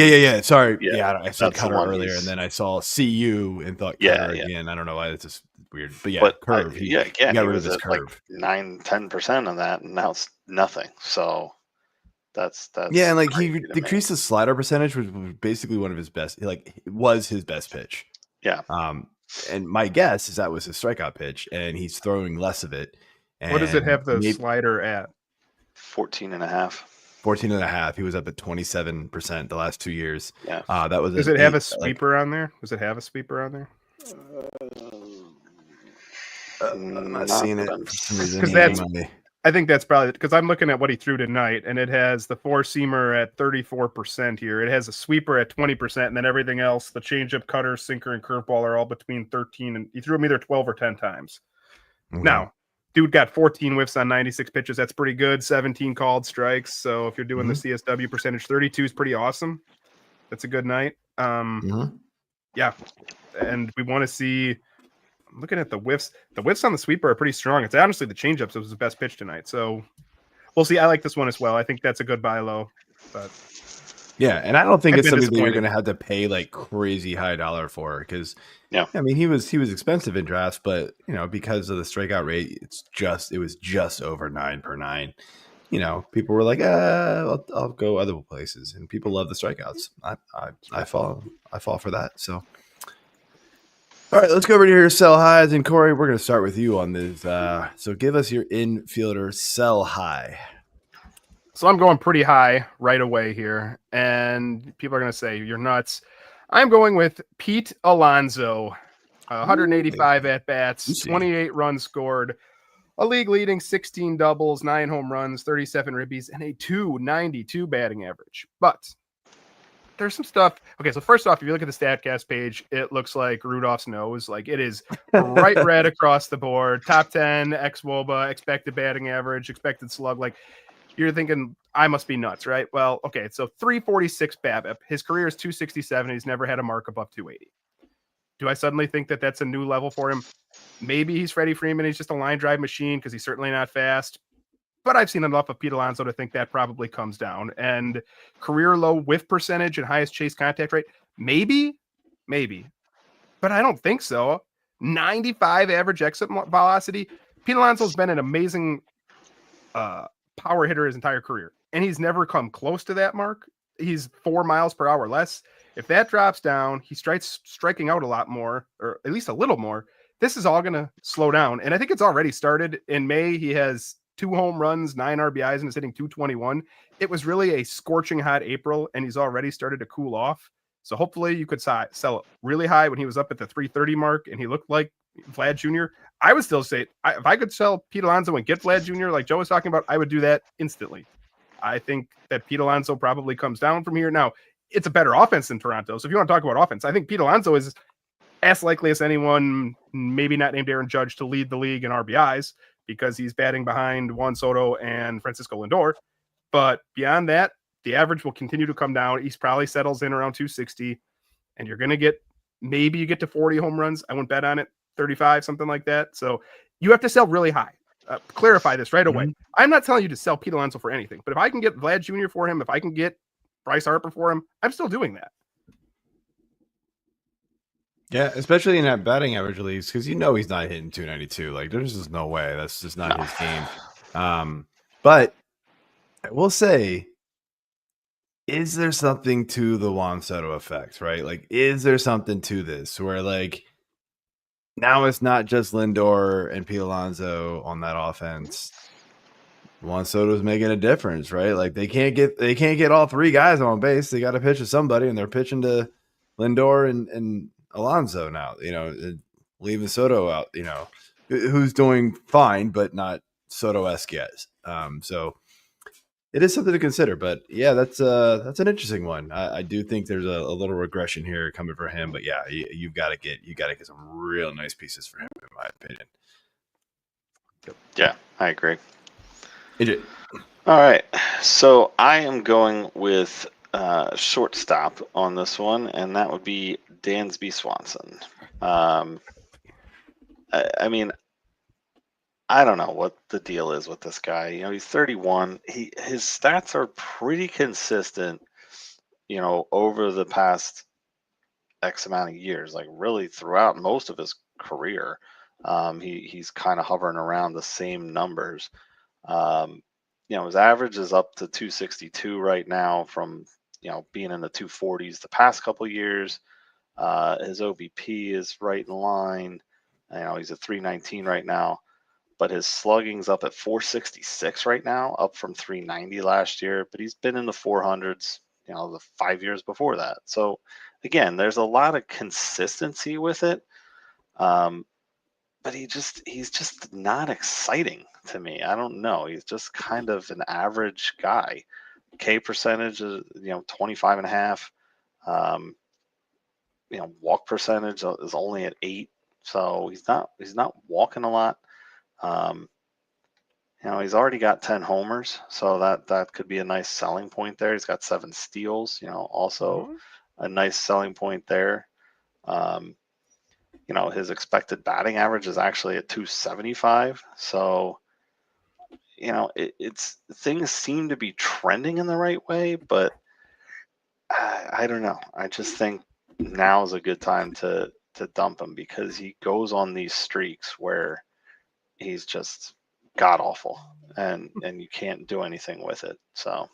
Speaker 1: sorry.
Speaker 4: Yeah,
Speaker 1: I said cutter earlier, and then I saw CU and thought cutter again. I don't know why that's just weird. But curve. He got rid of his curve.
Speaker 4: Like 9-10% on that, and now it's nothing. So that's
Speaker 1: and like he decreased his slider percentage, which was basically one of his best. Like it was his best pitch.
Speaker 4: Yeah.
Speaker 1: And my guess is that was his strikeout pitch, and he's throwing less of it. And
Speaker 3: what does it have the slider at?
Speaker 4: 14.5.
Speaker 1: 14.5. He was up at 27% the last 2 years.
Speaker 4: Yeah.
Speaker 1: That was.
Speaker 3: Does it have a sweeper on there? Does it have a sweeper on there?
Speaker 1: I'm not seeing it.
Speaker 3: Because I think that's probably because I'm looking at what he threw tonight, and it has the 4-seamer at 34% here. It has a sweeper at 20%, and then everything else, the changeup, cutter, sinker, and curveball are all between 13 and he threw them either 12 or 10 times. Okay. Now, dude got 14 whiffs on 96 pitches. That's pretty good. 17 called strikes. So if you're doing the CSW percentage, 32 is pretty awesome. That's a good night. Yeah, and we want to see. I'm looking at the whiffs. The whiffs on the sweeper are pretty strong. It's honestly the changeups that was the best pitch tonight. So we'll see. I like this one as well. I think that's a good buy low. But
Speaker 1: yeah, and I don't think it's something that you're going to have to pay like crazy high dollar for because I mean he was expensive in drafts, but because of the strikeout rate, it was just over 9 per 9. People were like, I'll go other places, and people love the strikeouts. I fall for that. So. All right, let's go over to your sell highs. And Corey, we're going to start with you on this. So give us your infielder sell high.
Speaker 3: So I'm going pretty high right away here. And people are going to say, you're nuts. I'm going with Pete Alonso. 185 at-bats, 28 runs scored, a league-leading 16 doubles, 9 home runs, 37 ribbies, and a .292 batting average. But there's some stuff. Okay, so first off, if you look at the StatCast page, it looks like Rudolph's nose. Like it is bright red across the board. Top 10, ex-WOBA, expected batting average, expected slug. Like you're thinking, I must be nuts, right? Well, okay, so 346 BABIP. His career is 267. He's never had a mark above 280. Do I suddenly think that that's a new level for him? Maybe he's Freddie Freeman. He's just a line drive machine because he's certainly not fast. but I've seen enough of Pete Alonso to think that probably comes down. And career low whiff percentage and highest chase contact rate, maybe, but I don't think so. 95 average exit velocity. Pete Alonso's been an amazing power hitter his entire career, and he's never come close to that mark. He's 4 miles per hour less. If that drops down, he starts striking out a lot more, or at least a little more. This is all going to slow down, and I think it's already started. In May, he has 2 home runs, 9 RBIs, and is hitting 221. It was really a scorching hot April, and he's already started to cool off. So hopefully you could sell it really high when he was up at the 330 mark, and he looked like Vlad Jr. I would still say, if I could sell Pete Alonso and get Vlad Jr. like Joe was talking about, I would do that instantly. I think that Pete Alonso probably comes down from here. Now, it's a better offense than Toronto. So if you want to talk about offense, I think Pete Alonso is as likely as anyone, maybe not named Aaron Judge, to lead the league in RBIs because he's batting behind Juan Soto and Francisco Lindor. But beyond that, the average will continue to come down. He's probably settles in around 260, and you're going to get, maybe you get to 40 home runs. I wouldn't bet on it, 35, something like that. So you have to sell really high. Clarify this right away. I'm not telling you to sell Pete Alonso for anything, but if I can get Vlad Jr. for him, if I can get Bryce Harper for him, I'm still doing that.
Speaker 1: Yeah, especially in that batting average leagues, because he's not hitting 292. Like, there's just no way. That's just not his game. But I will say, is there something to the Juan Soto effect, right? Like, is there something to this where, like, now it's not just Lindor and Pete Alonso on that offense. Juan Soto's making a difference, right? Like, they can't get all 3 guys on base. They got to pitch to somebody, and they're pitching to Lindor and Alonso now, leaving Soto out, who's doing fine, but not Soto-esque yet. So it is something to consider, but yeah, that's an interesting one. I do think there's a little regression here coming for him, but yeah, you got to get some real nice pieces for him, in my opinion.
Speaker 4: Yeah, I agree.
Speaker 1: AJ.
Speaker 4: All right, so I am going with shortstop on this one, and that would be Dansby Swanson. I mean, I don't know what the deal is with this guy. He's 31. His stats are pretty consistent, over the past X amount of years, like really throughout most of his career. He's kind of hovering around the same numbers. His average is up to 262 right now from, being in the 240s the past couple of years. His OBP is right in line. He's at 319 right now. But his slugging's up at 466 right now, up from 390 last year. But he's been in the 400s, the 5 years before that. So again, there's a lot of consistency with it. But he's just not exciting to me. I don't know. He's just kind of an average guy. K percentage is 25.5. Walk percentage is only at 8. So he's not walking a lot. He's already got 10 homers, so that could be a nice selling point there. He's got 7 steals, also a nice selling point there. His expected batting average is actually at 275. So, it's things seem to be trending in the right way, but I don't know. I just think now is a good time to dump him because he goes on these streaks where he's just god awful and you can't do anything with it. So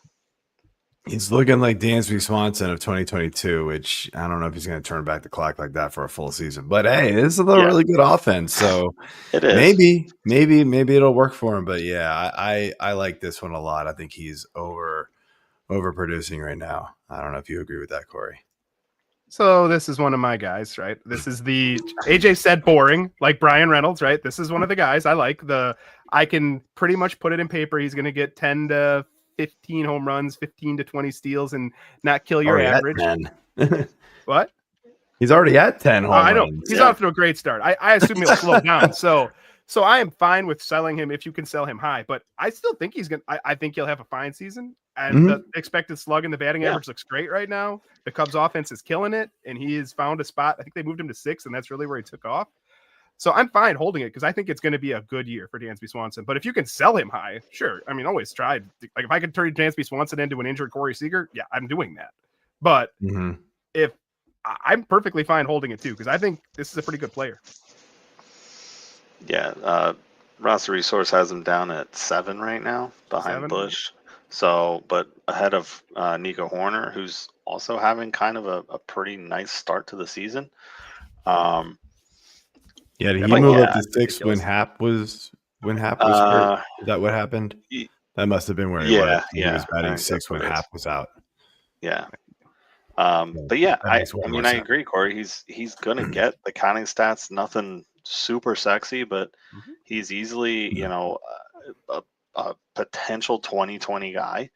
Speaker 1: he's looking like Dansby Swanson of 2022, which I don't know if he's going to turn back the clock like that for a full season. But hey, this is a really good offense, so
Speaker 4: it is.
Speaker 1: Maybe it'll work for him. But yeah, I like this one a lot. I think he's overproducing right now. I don't know if you agree with that, Corey.
Speaker 3: So this is one of my guys, right? This is the AJ said boring, like Brian Reynolds, right? This is one of the guys I like. I can pretty much put it in paper. He's going to get 10 to 15 home runs, 15 to 20 steals, and not kill your average. What?
Speaker 1: He's already at 10 home runs.
Speaker 3: I know. He's off to a great start. I assume he'll slow down. So I am fine with selling him if you can sell him high, but I still think I think he'll have a fine season. And the expected slug and the batting average looks great right now. The Cubs offense is killing it, and he has found a spot. I think they moved him to 6, and that's really where he took off. So I'm fine holding it because I think it's going to be a good year for Dansby Swanson. But if you can sell him high, sure. I mean, always try. Like if I could turn Dansby Swanson into an injured Corey Seager, yeah, I'm doing that. But if I'm perfectly fine holding it too, because I think this is a pretty good player.
Speaker 4: Yeah, Roster Resource has him down at 7 right now, behind
Speaker 3: 7?
Speaker 4: Bush. So, but ahead of Nico Horner, who's also having kind of a pretty nice start to the season.
Speaker 1: Yeah, did he move up to 6 when Hap was hurt? Is that what happened? That must have been where he was. He was batting 6 when Hap was out.
Speaker 4: Yeah. But yeah, I mean, I agree, Corey. He's gonna get the counting stats. Nothing super sexy, but he's easily, you know, a potential 2020 guy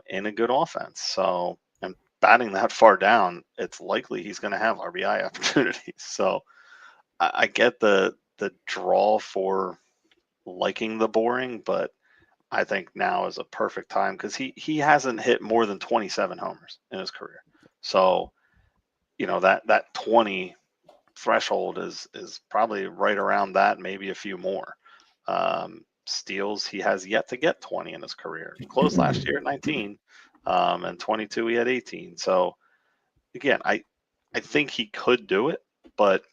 Speaker 4: in a good offense. So, and batting that far down, it's likely he's going to have RBI opportunities. So, I get the draw for liking the boring, but I think now is a perfect time because he hasn't hit more than 27 homers in his career. So, you know, that 20 threshold is probably right around that, maybe a few more. Steals, he has yet to get 20 in his career. He closed last year at 19, and 22 he had 18. So again, I think he could do it, but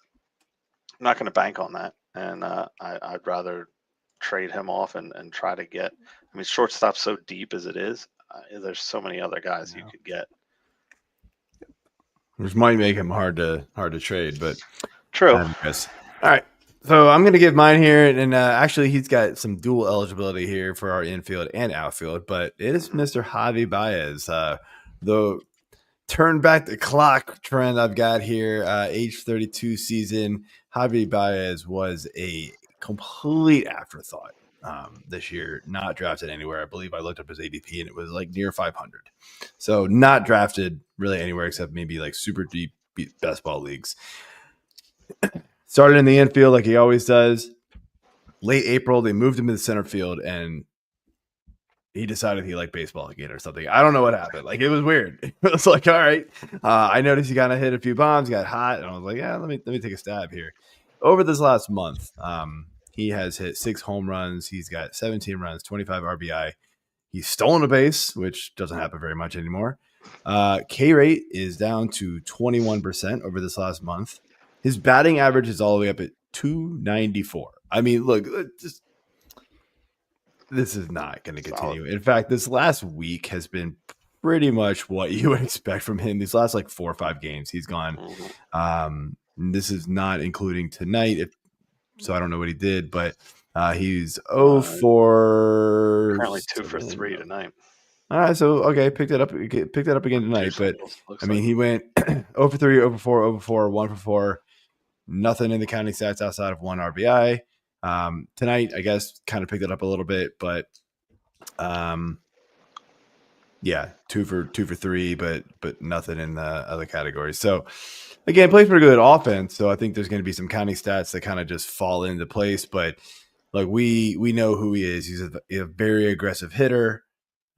Speaker 4: I'm not going to bank on that. And I'd rather trade him off and try to get. I mean, shortstop so deep as it is, there's so many other guys you could get.
Speaker 1: Which might make him hard to trade, but
Speaker 4: true.
Speaker 1: All right, so I'm going to give mine here, and actually he's got some dual eligibility here for our infield and outfield, but it is Mr. Javi Baez. The turn back the clock trend I've got here, age 32 season. Javi Baez was a complete afterthought this year, not drafted anywhere. I believe I looked up his ADP and it was like near 500. So not drafted really anywhere except maybe like super deep best ball leagues. Started in the infield like he always does. Late April, they moved him to the center field and he decided he liked baseball again or something. I don't know what happened. Like, it was weird. It was like, all right. I noticed he kind of hit a few bombs, got hot, and I was like, yeah, let me take a stab here. Over this last month, he has hit 6 home runs. He's got 17 runs, 25 RBI. He's stolen a base, which doesn't happen very much anymore. K rate is down to 21% over this last month. His batting average is all the way up at 294. I mean, look, this is not going to continue. In fact, this last week has been pretty much what you would expect from him. These last like 4 or 5 games, he's gone. This is not including tonight, so I don't know what he did, but he's 0-for
Speaker 4: currently 2 for 3 tonight.
Speaker 1: All right, so okay, picked it up again tonight. But I mean, he went 0-for-3, 0-for-4, 0-for-4, 1-for-4. Nothing in the counting stats outside of 1 RBI. Tonight, I guess, kind of picked it up a little bit, but yeah, 2 for 3, but nothing in the other categories. So again, plays pretty good offense. So I think there's going to be some counting stats that kind of just fall into place. But like we know who he is. He's a very aggressive hitter.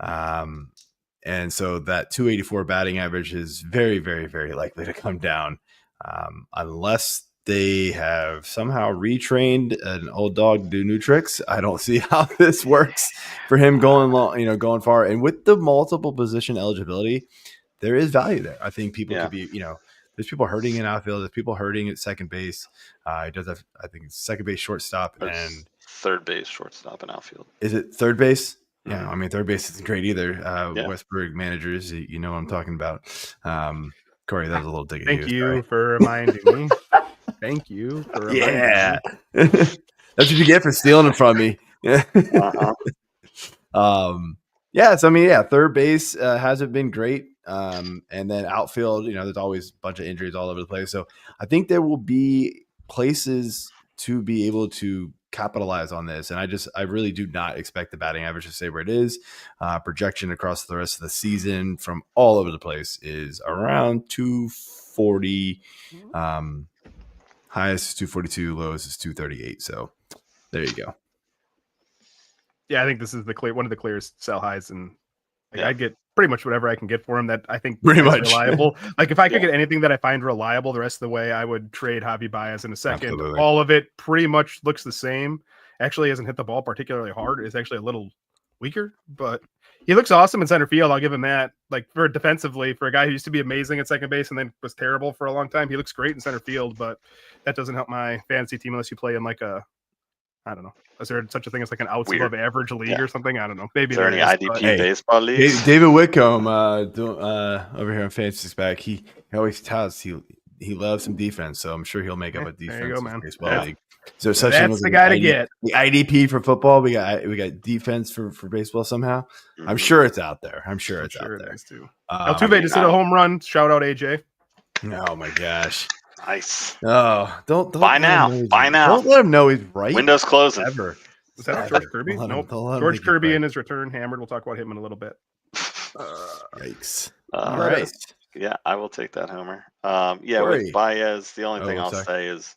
Speaker 1: And so that 284 batting average is very, very, very likely to come down unless they have somehow retrained an old dog to do new tricks. I don't see how this works for him going long, going far. And with the multiple position eligibility, there is value there. I think people could be, there's people hurting in outfield. There's people hurting at second base. He does have, I think, second base, shortstop, and
Speaker 4: third base, shortstop, and outfield.
Speaker 1: Is it third base? Yeah, I mean, third base isn't great either. Westburg managers, you know what I'm talking about. Corey, that was a little dig at you.
Speaker 3: Thank you for reminding me. Thank you for reminding me.
Speaker 1: That's what you get for stealing it from me. So I mean, third base hasn't been great. And then outfield, there's always a bunch of injuries all over the place. So I think there will be places to be able to capitalize on this. And I really do not expect the batting average to stay where it is. Projection across the rest of the season from all over the place is around 240. Highest is 242, lowest is 238. So there you go.
Speaker 3: Yeah, I think this is one of the clearest sell highs, and I'd get pretty much whatever I can get for him that I think
Speaker 1: Pretty
Speaker 3: is
Speaker 1: much
Speaker 3: reliable. Like if I could get anything that I find reliable the rest of the way, I would trade Javi Baez in a second.
Speaker 1: Absolutely.
Speaker 3: All of it pretty much looks the same. Actually hasn't hit the ball particularly hard. It's actually a little weaker, but he looks awesome in center field. I'll give him that. Like for defensively, for a guy who used to be amazing at second base and then was terrible for a long time, he looks great in center field, but that doesn't help my fantasy team unless you play in like a, I don't know. Is there such a thing as like an outs above average league or something? I don't know. Maybe
Speaker 4: is there any IDP baseball leagues?
Speaker 1: David Whitcomb, over here on Fantasy Back, he always touts he loves some defense, so I'm sure he'll make up a defense baseball league. So such
Speaker 3: that's the guy to get.
Speaker 1: The IDP for football, we got defense for baseball somehow. Mm-hmm. I'm sure it's out there. I'm sure it's out there
Speaker 3: too. Altuve just hit a home run. Shout out AJ.
Speaker 1: Oh my gosh.
Speaker 4: Nice.
Speaker 1: Oh, don't
Speaker 4: buy now.
Speaker 1: Don't let him know he's right.
Speaker 4: Windows closing.
Speaker 1: Ever.
Speaker 3: Was that George Kirby? Nope. George Kirby in his return hammered. We'll talk about him in a little bit.
Speaker 1: Yikes.
Speaker 4: All right. Yeah, I will take that homer. With Baez, the only thing I'll say is,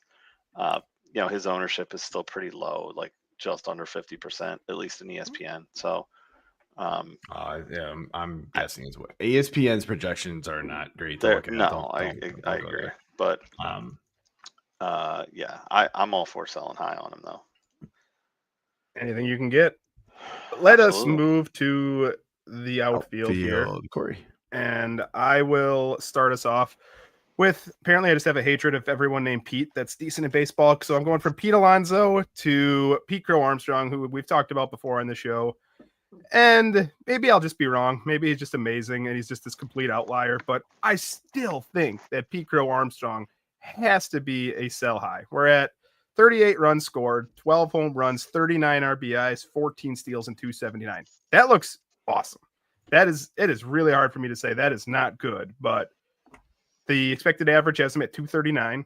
Speaker 4: his ownership is still pretty low, like just under 50%, at least in ESPN. So,
Speaker 1: I'm guessing as well. ESPN's projections are not great.
Speaker 4: I agree. But I'm all for selling high on him though.
Speaker 3: Anything you can get. Let us move to the outfield here,
Speaker 1: Corey.
Speaker 3: And I will start us off with, apparently I just have a hatred of everyone named Pete that's decent in baseball. So I'm going from Pete Alonso to Pete Crow Armstrong, who we've talked about before on the show. And maybe I'll just be wrong. Maybe he's just amazing and he's just this complete outlier. But I still think that Pete Crow Armstrong has to be a sell high. We're at 38 runs scored, 12 home runs, 39 RBIs, 14 steals, and 279. That looks awesome. It is really hard for me to say that is not good, but the expected average has him at 239.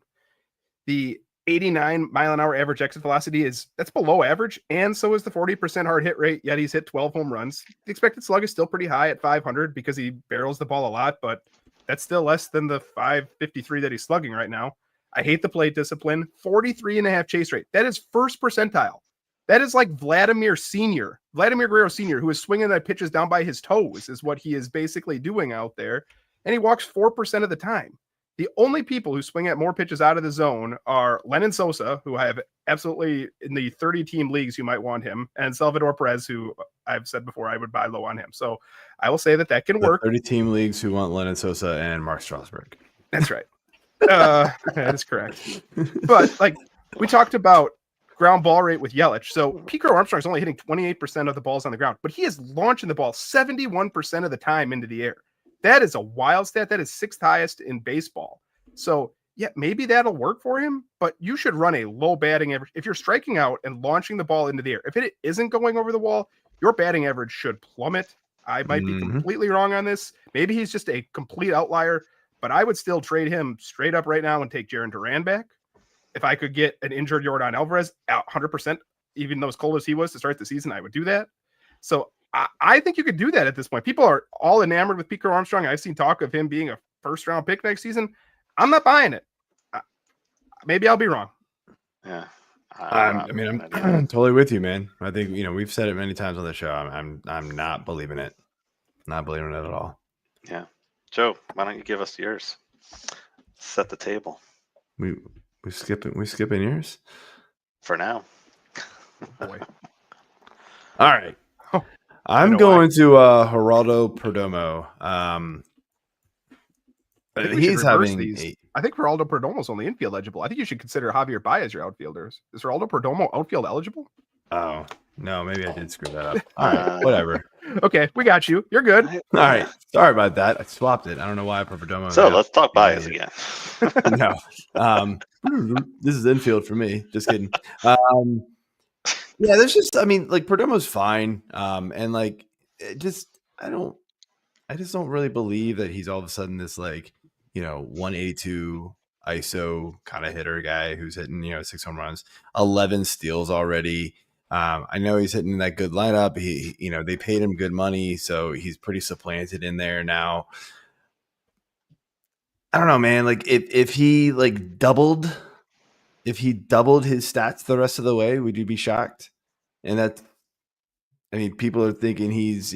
Speaker 3: The 89 mile an hour average exit velocity that's below average, and so is the 40% hard hit rate, yet he's hit 12 home runs. The expected slug is still pretty high at 500 because he barrels the ball a lot, but that's still less than the 553 that he's slugging right now. I hate the plate discipline. 43.5 chase rate. That is first percentile. That is like Vladimir Guerrero Sr., who is swinging the pitches down by his toes, is what he is basically doing out there. And he walks 4% of the time. The only people who swing at more pitches out of the zone are Lennon Sosa, who I have absolutely in the 30-team leagues, you might want him, and Salvador Perez, who I've said before I would buy low on him. So I will say that can work.
Speaker 1: 30-team leagues who want Lennon Sosa and Mark Strasburg.
Speaker 3: That's right. That is correct. But like we talked about ground ball rate with Yelich. So Pete Crow Armstrong is only hitting 28% of the balls on the ground, but he is launching the ball 71% of the time into the air. That is a wild stat. That is sixth highest in baseball. So yeah, maybe that'll work for him, but you should run a low batting average. If you're striking out and launching the ball into the air, if it isn't going over the wall, your batting average should plummet. I might be completely wrong on this. Maybe he's just a complete outlier, but I would still trade him straight up right now and take Jarren Duran back. If I could get an injured Yordan Alvarez out 100%, even though as cold as he was to start the season, I would do that. So I think you could do that at this point. People are all enamored with Pete Crow Armstrong. I've seen talk of him being a first-round pick next season. I'm not buying it. Maybe I'll be wrong.
Speaker 4: Yeah.
Speaker 1: I'm totally with you, man. I think, we've said it many times on the show. I'm not believing it. Not believing it at all.
Speaker 4: Yeah. Joe, why don't you give us yours? Set the table.
Speaker 1: We skipping yours?
Speaker 4: For now.
Speaker 3: Boy.
Speaker 1: All right. I'm going to Geraldo Perdomo. He's having
Speaker 3: these. I think Geraldo Perdomo's only infield eligible. I think you should consider Javier Baez your outfielders. Is Geraldo Perdomo outfield eligible?
Speaker 1: Oh, no, maybe I did screw that up. All right, whatever.
Speaker 3: Okay, we got you. You're good.
Speaker 1: All right. Sorry about that. I swapped it. I don't know why I put Perdomo.
Speaker 4: So let's talk Baez again.
Speaker 1: No. This is infield for me. Just kidding. Yeah, there's just, Perdomo's fine. And I just don't really believe that he's all of a sudden this 182 ISO kind of hitter guy who's hitting, 6 home runs, 11 steals already. I know he's hitting that good lineup. He, they paid him good money, so he's pretty supplanted in there now. I don't know, man. If he doubled his stats the rest of the way, would you be shocked? And people are thinking he's,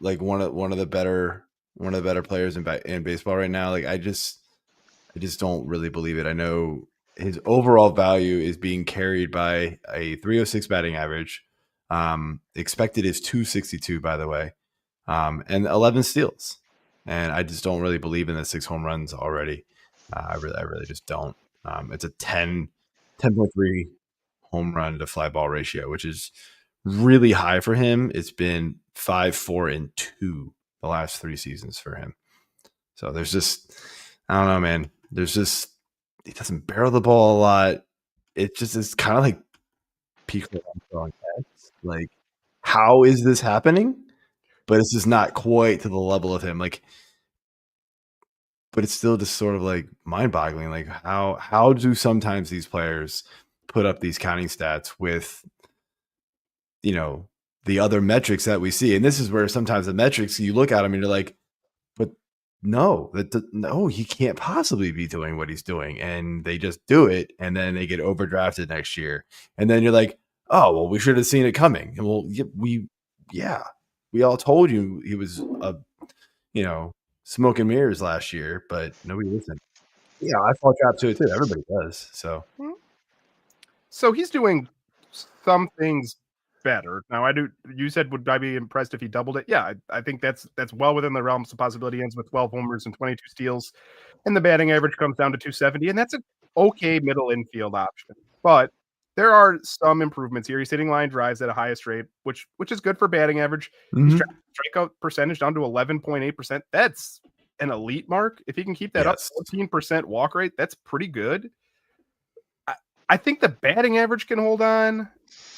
Speaker 1: like one of the better players in baseball right now. Like I just don't really believe it. I know his overall value is being carried by a 306 batting average. Expected is 262, by the way, and 11 steals. And I just don't really believe in the 6 home runs already. I really just don't. It's a 10.3 home run to fly ball ratio, which is really high for him. It's been 5, 4, and 2 the last 3 seasons for him. So there's just, I don't know, man. There's just, he doesn't barrel the ball a lot. It just is kind of like peak throwing heads. Like, how is this happening? But it's just not quite to the level of him. Like, but it's still just sort of like mind-boggling. Like, how do sometimes these players put up these counting stats with, you know, the other metrics that we see? And this is where sometimes the metrics, you look at them and you're like, but no, he can't possibly be doing what he's doing. And they just do it, and then they get overdrafted next year. And then you're like, oh, well, we should have seen it coming. And well, we all told you he was smoke and mirrors last year, but nobody listened. Yeah, I fall trap to it too. Everybody does.
Speaker 3: So he's doing some things better. Now, you said, would I be impressed if he doubled it? Yeah, I think that's well within the realms of possibility. Ends with 12 homers and 22 steals, and the batting average comes down to 270, and that's an okay middle infield option. But there are some improvements here. He's hitting line drives at a highest rate, which is good for batting average.
Speaker 1: Mm-hmm.
Speaker 3: He's strikeout percentage down to 11.8%. That's an elite mark. If he can keep that up, 14% walk rate, that's pretty good. I think the batting average can hold on.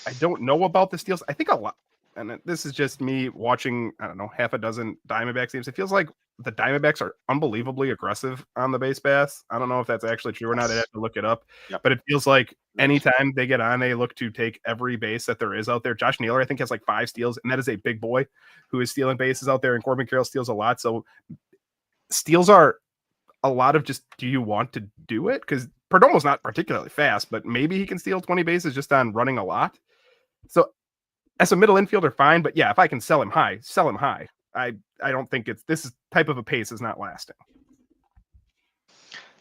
Speaker 3: I don't know about the steals. I think a lot, and this is just me watching, I don't know, half a dozen Diamondbacks games. It feels like the Diamondbacks are unbelievably aggressive on the base pass. I don't know if that's actually true or not. I'd have to look it up.
Speaker 4: Yep.
Speaker 3: But it feels like anytime they get on, they look to take every base that there is out there. Josh Naylor, I think, has like 5 steals, and that is a big boy who is stealing bases out there, and Corbin Carroll steals a lot. So steals are a lot of just, do you want to do it? Because Perdomo's not particularly fast, but maybe he can steal 20 bases just on running a lot. So as a middle infielder, fine. But yeah, if I can sell him high, sell him high. I don't think this type of a pace is not lasting.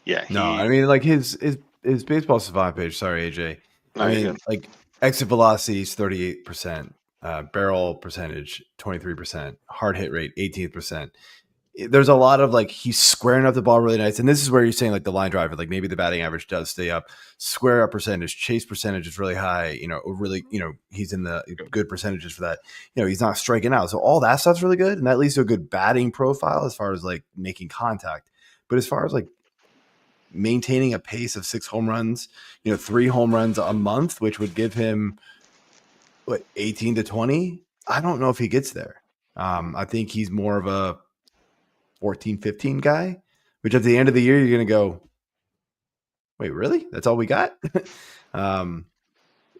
Speaker 4: Yeah.
Speaker 1: No, I mean, like his baseball savant page. Sorry, AJ.
Speaker 4: No,
Speaker 1: I mean, like exit velocity is 38%, barrel percentage 23%, hard hit rate 18%. There's a lot of like he's squaring up the ball really nice, and this is where you're saying like the line driver, like maybe the batting average does stay up. Square up percentage, chase percentage is really high. He's in the good percentages for that. He's not striking out, so all that stuff's really good, and that leads to a good batting profile as far as like making contact. But as far as like maintaining a pace of 6 home runs, 3 home runs a month, which would give him 18 to 20. I don't know if he gets there. I think he's more of a 14, 15 guy, which at the end of the year, you're going to go, wait, really? That's all we got?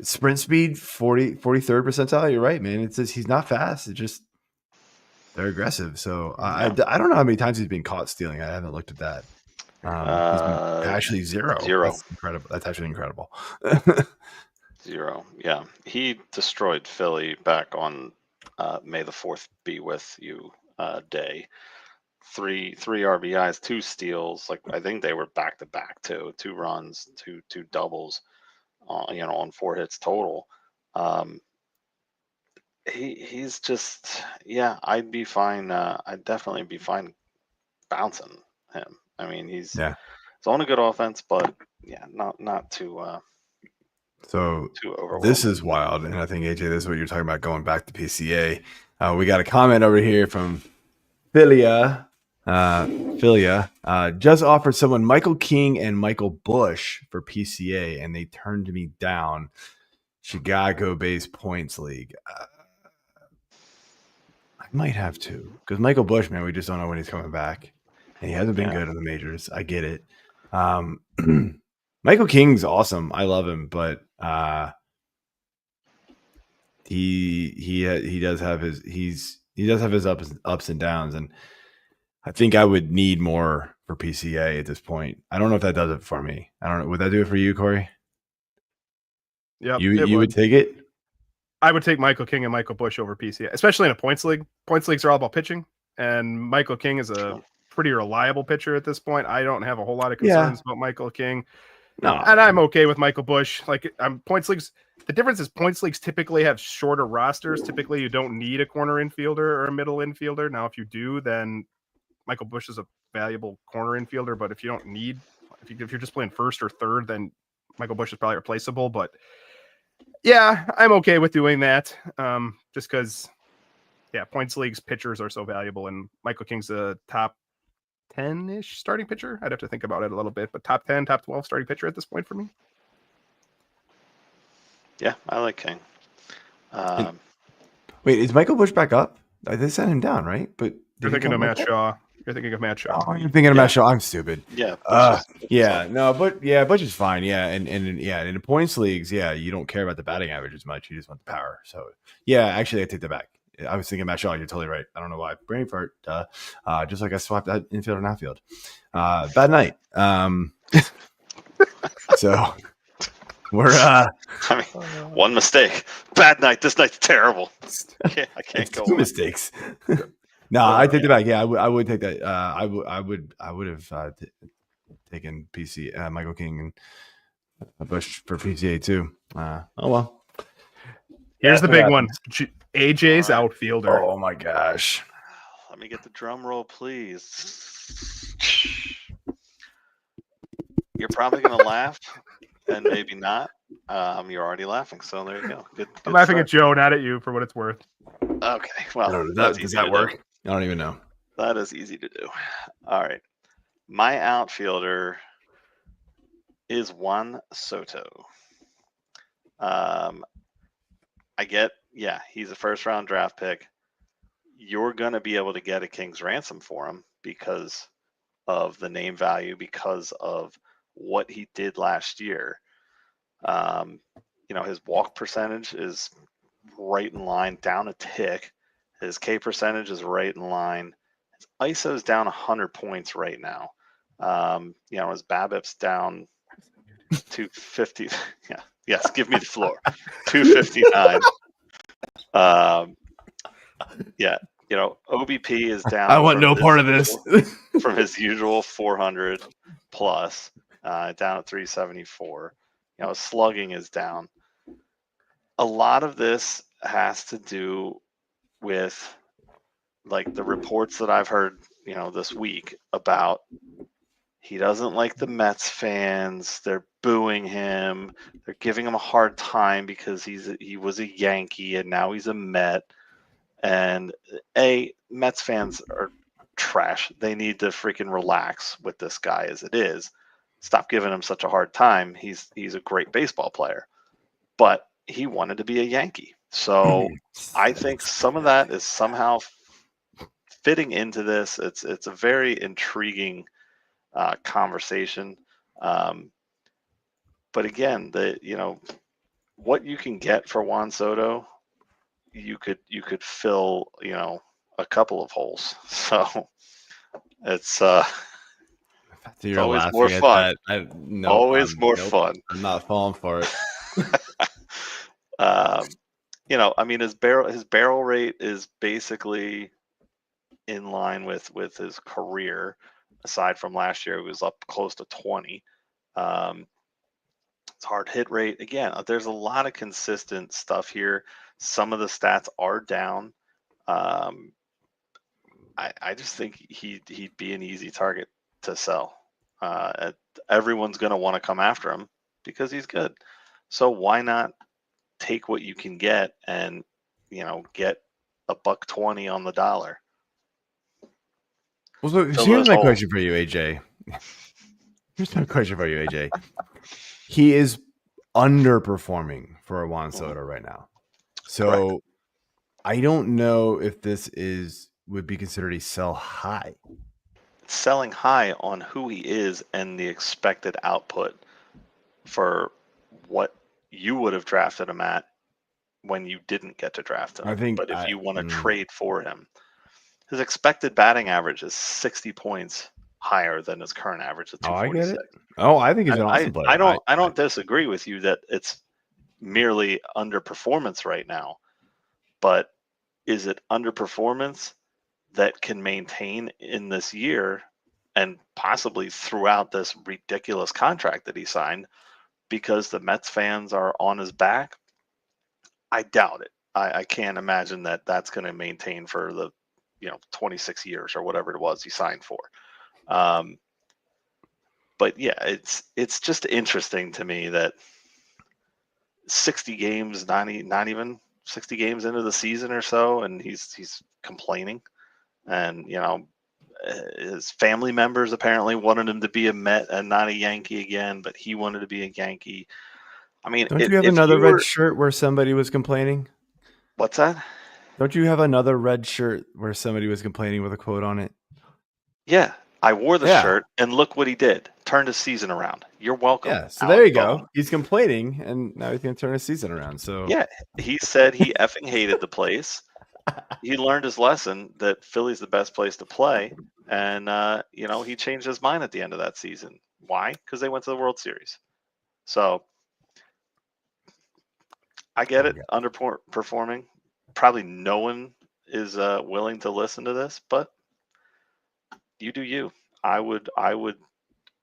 Speaker 1: Sprint speed, 43rd percentile. You're right, man. It says he's not fast. It's just they're aggressive. So I don't know how many times he's been caught stealing. I haven't looked at that. Actually, 0. That's incredible. That's actually incredible.
Speaker 4: 0. Yeah. He destroyed Philly back on May the 4th be with you day. 3 RBIs, 2 steals. Like I think they were back to back too. 2 runs, two doubles. On 4 hits total. He's just I'd be fine. I'd definitely be fine bouncing him. I mean, he's on a good offense, but not too.
Speaker 1: So
Speaker 4: too overwhelming.
Speaker 1: This is wild, and I think AJ, this is what you're talking about going back to PCA. We got a comment over here from Philia. Just offered someone Michael King and Michael Bush for PCA, and they turned me down. Chicago base points league. I might have to, because Michael Bush, man, we just don't know when he's coming back, and he hasn't been good in the majors. I get it. Michael King's awesome. I love him, but he does have his ups and downs, and I think I would need more for PCA at this point. I don't know if that does it for me. I don't know. Would that do it for you, Corey?
Speaker 3: Yeah,
Speaker 1: you would take it.
Speaker 3: I would take Michael King and Michael Busch over PCA, especially in a points league. Points leagues are all about pitching, and Michael King is a pretty reliable pitcher at this point. I don't have a whole lot of concerns about Michael King.
Speaker 1: No,
Speaker 3: and I'm okay with Michael Busch. Like, points leagues. The difference is points leagues typically have shorter rosters. Typically, you don't need a corner infielder or a middle infielder. Now, if you do, then Michael Busch is a valuable corner infielder. But if you don't need, if you're just playing first or third, then Michael Busch is probably replaceable. But yeah, I'm okay with doing that. Just because, points leagues pitchers are so valuable, and Michael King's a top 10-ish starting pitcher. I'd have to think about it a little bit, but top 10, top 12 starting pitcher at this point for me.
Speaker 4: Yeah, I like King.
Speaker 1: Wait, is Michael Busch back up? They sent him down, right? But
Speaker 3: you're thinking of Matt Shaw. You're thinking of Matt Shaw.
Speaker 1: Oh, you're thinking of Matt Shaw. I'm stupid.
Speaker 4: Yeah.
Speaker 1: Busch is fine. Yeah, and in the points leagues, you don't care about the batting average as much. You just want the power. So actually, I take that back. I was thinking Matt Shaw. You're totally right. I don't know why. Brain fart. Just like I swapped that infield and outfield. Bad night. So we're
Speaker 4: I mean, one mistake. Bad night. This night's terrible. I can't go.
Speaker 1: Two mistakes. No, I take it back. Yeah, I would take that. I would have taken PC Michael King and Busch for PCA too. Oh well.
Speaker 3: Here's the big one. AJ's outfielder.
Speaker 1: Oh my gosh.
Speaker 4: Let me get the drum roll, please. You're probably gonna laugh, and maybe not. You're already laughing, so there you go. Good
Speaker 3: I'm laughing at Joe, not at you, for what it's worth.
Speaker 4: Okay, well,
Speaker 1: does that work? I don't even know.
Speaker 4: That is easy to do. All right, my outfielder is Juan Soto. I get, he's a first-round draft pick. You're going to be able to get a king's ransom for him because of the name value, because of what he did last year. His walk percentage is right in line, down a tick. His K percentage is right in line. His ISO is down 100 points right now. His BABIP's down 250. Yeah. Yes, give me the floor. 259. OBP is down.
Speaker 1: I want no part of this.
Speaker 4: From his usual 400 plus, down at 374. Slugging is down. A lot of this has to do with like the reports that I've heard, this week about he doesn't like the Mets fans. They're booing him. They're giving him a hard time because he was a Yankee and now he's a Met. And Mets fans are trash. They need to freaking relax with this guy as it is. Stop giving him such a hard time. He's a great baseball player, but he wanted to be a Yankee. So I think some of that is somehow fitting into this. It's a very intriguing conversation. But again, what you can get for Juan Soto, you could fill, a couple of holes. So it's always more fun. Always more fun.
Speaker 1: I'm not falling for it.
Speaker 4: His barrel rate is basically in line with his career. Aside from last year, it was up close to 20. It's hard hit rate. Again, there's a lot of consistent stuff here. Some of the stats are down. I just think he'd be an easy target to sell. Everyone's going to want to come after him because he's good. So why not take what you can get and, get $1.20 on the dollar?
Speaker 1: Well, so here's my question for you, AJ. He is underperforming for Juan Soto right now. So correct. I don't know if this would be considered a sell high.
Speaker 4: Selling high on who he is and the expected output for what you would have drafted him at when you didn't get to draft him. But if you want to trade for him, his expected batting average is 60 points higher than his current average of 246.
Speaker 1: I think he's an awesome player.
Speaker 4: I don't disagree with you that it's merely underperformance right now, but is it underperformance that can maintain in this year and possibly throughout this ridiculous contract that he signed because the Mets fans are on his back? I doubt it. I can't imagine that that's going to maintain for the 26 years or whatever it was he signed for. But yeah, it's just interesting to me that 60 games, not even 60 games into the season or so, and he's complaining, and his family members apparently wanted him to be a Met and not a Yankee again, but he wanted to be a Yankee. I mean,
Speaker 1: don't you have another red shirt where somebody was complaining?
Speaker 4: What's that?
Speaker 1: Don't you have another red shirt where somebody was complaining with a quote on it?
Speaker 4: Yeah, I wore the shirt, and look what he did. Turned his season around. You're welcome.
Speaker 1: Yeah, so there you go. He's complaining, and now he's going to turn his season around. So
Speaker 4: yeah, he said he effing hated the place. He learned his lesson that Philly's the best place to play, and he changed his mind at the end of that season. Why? Because they went to the World Series. So I get it, underperforming. Probably no one is willing to listen to this, but you do you. I would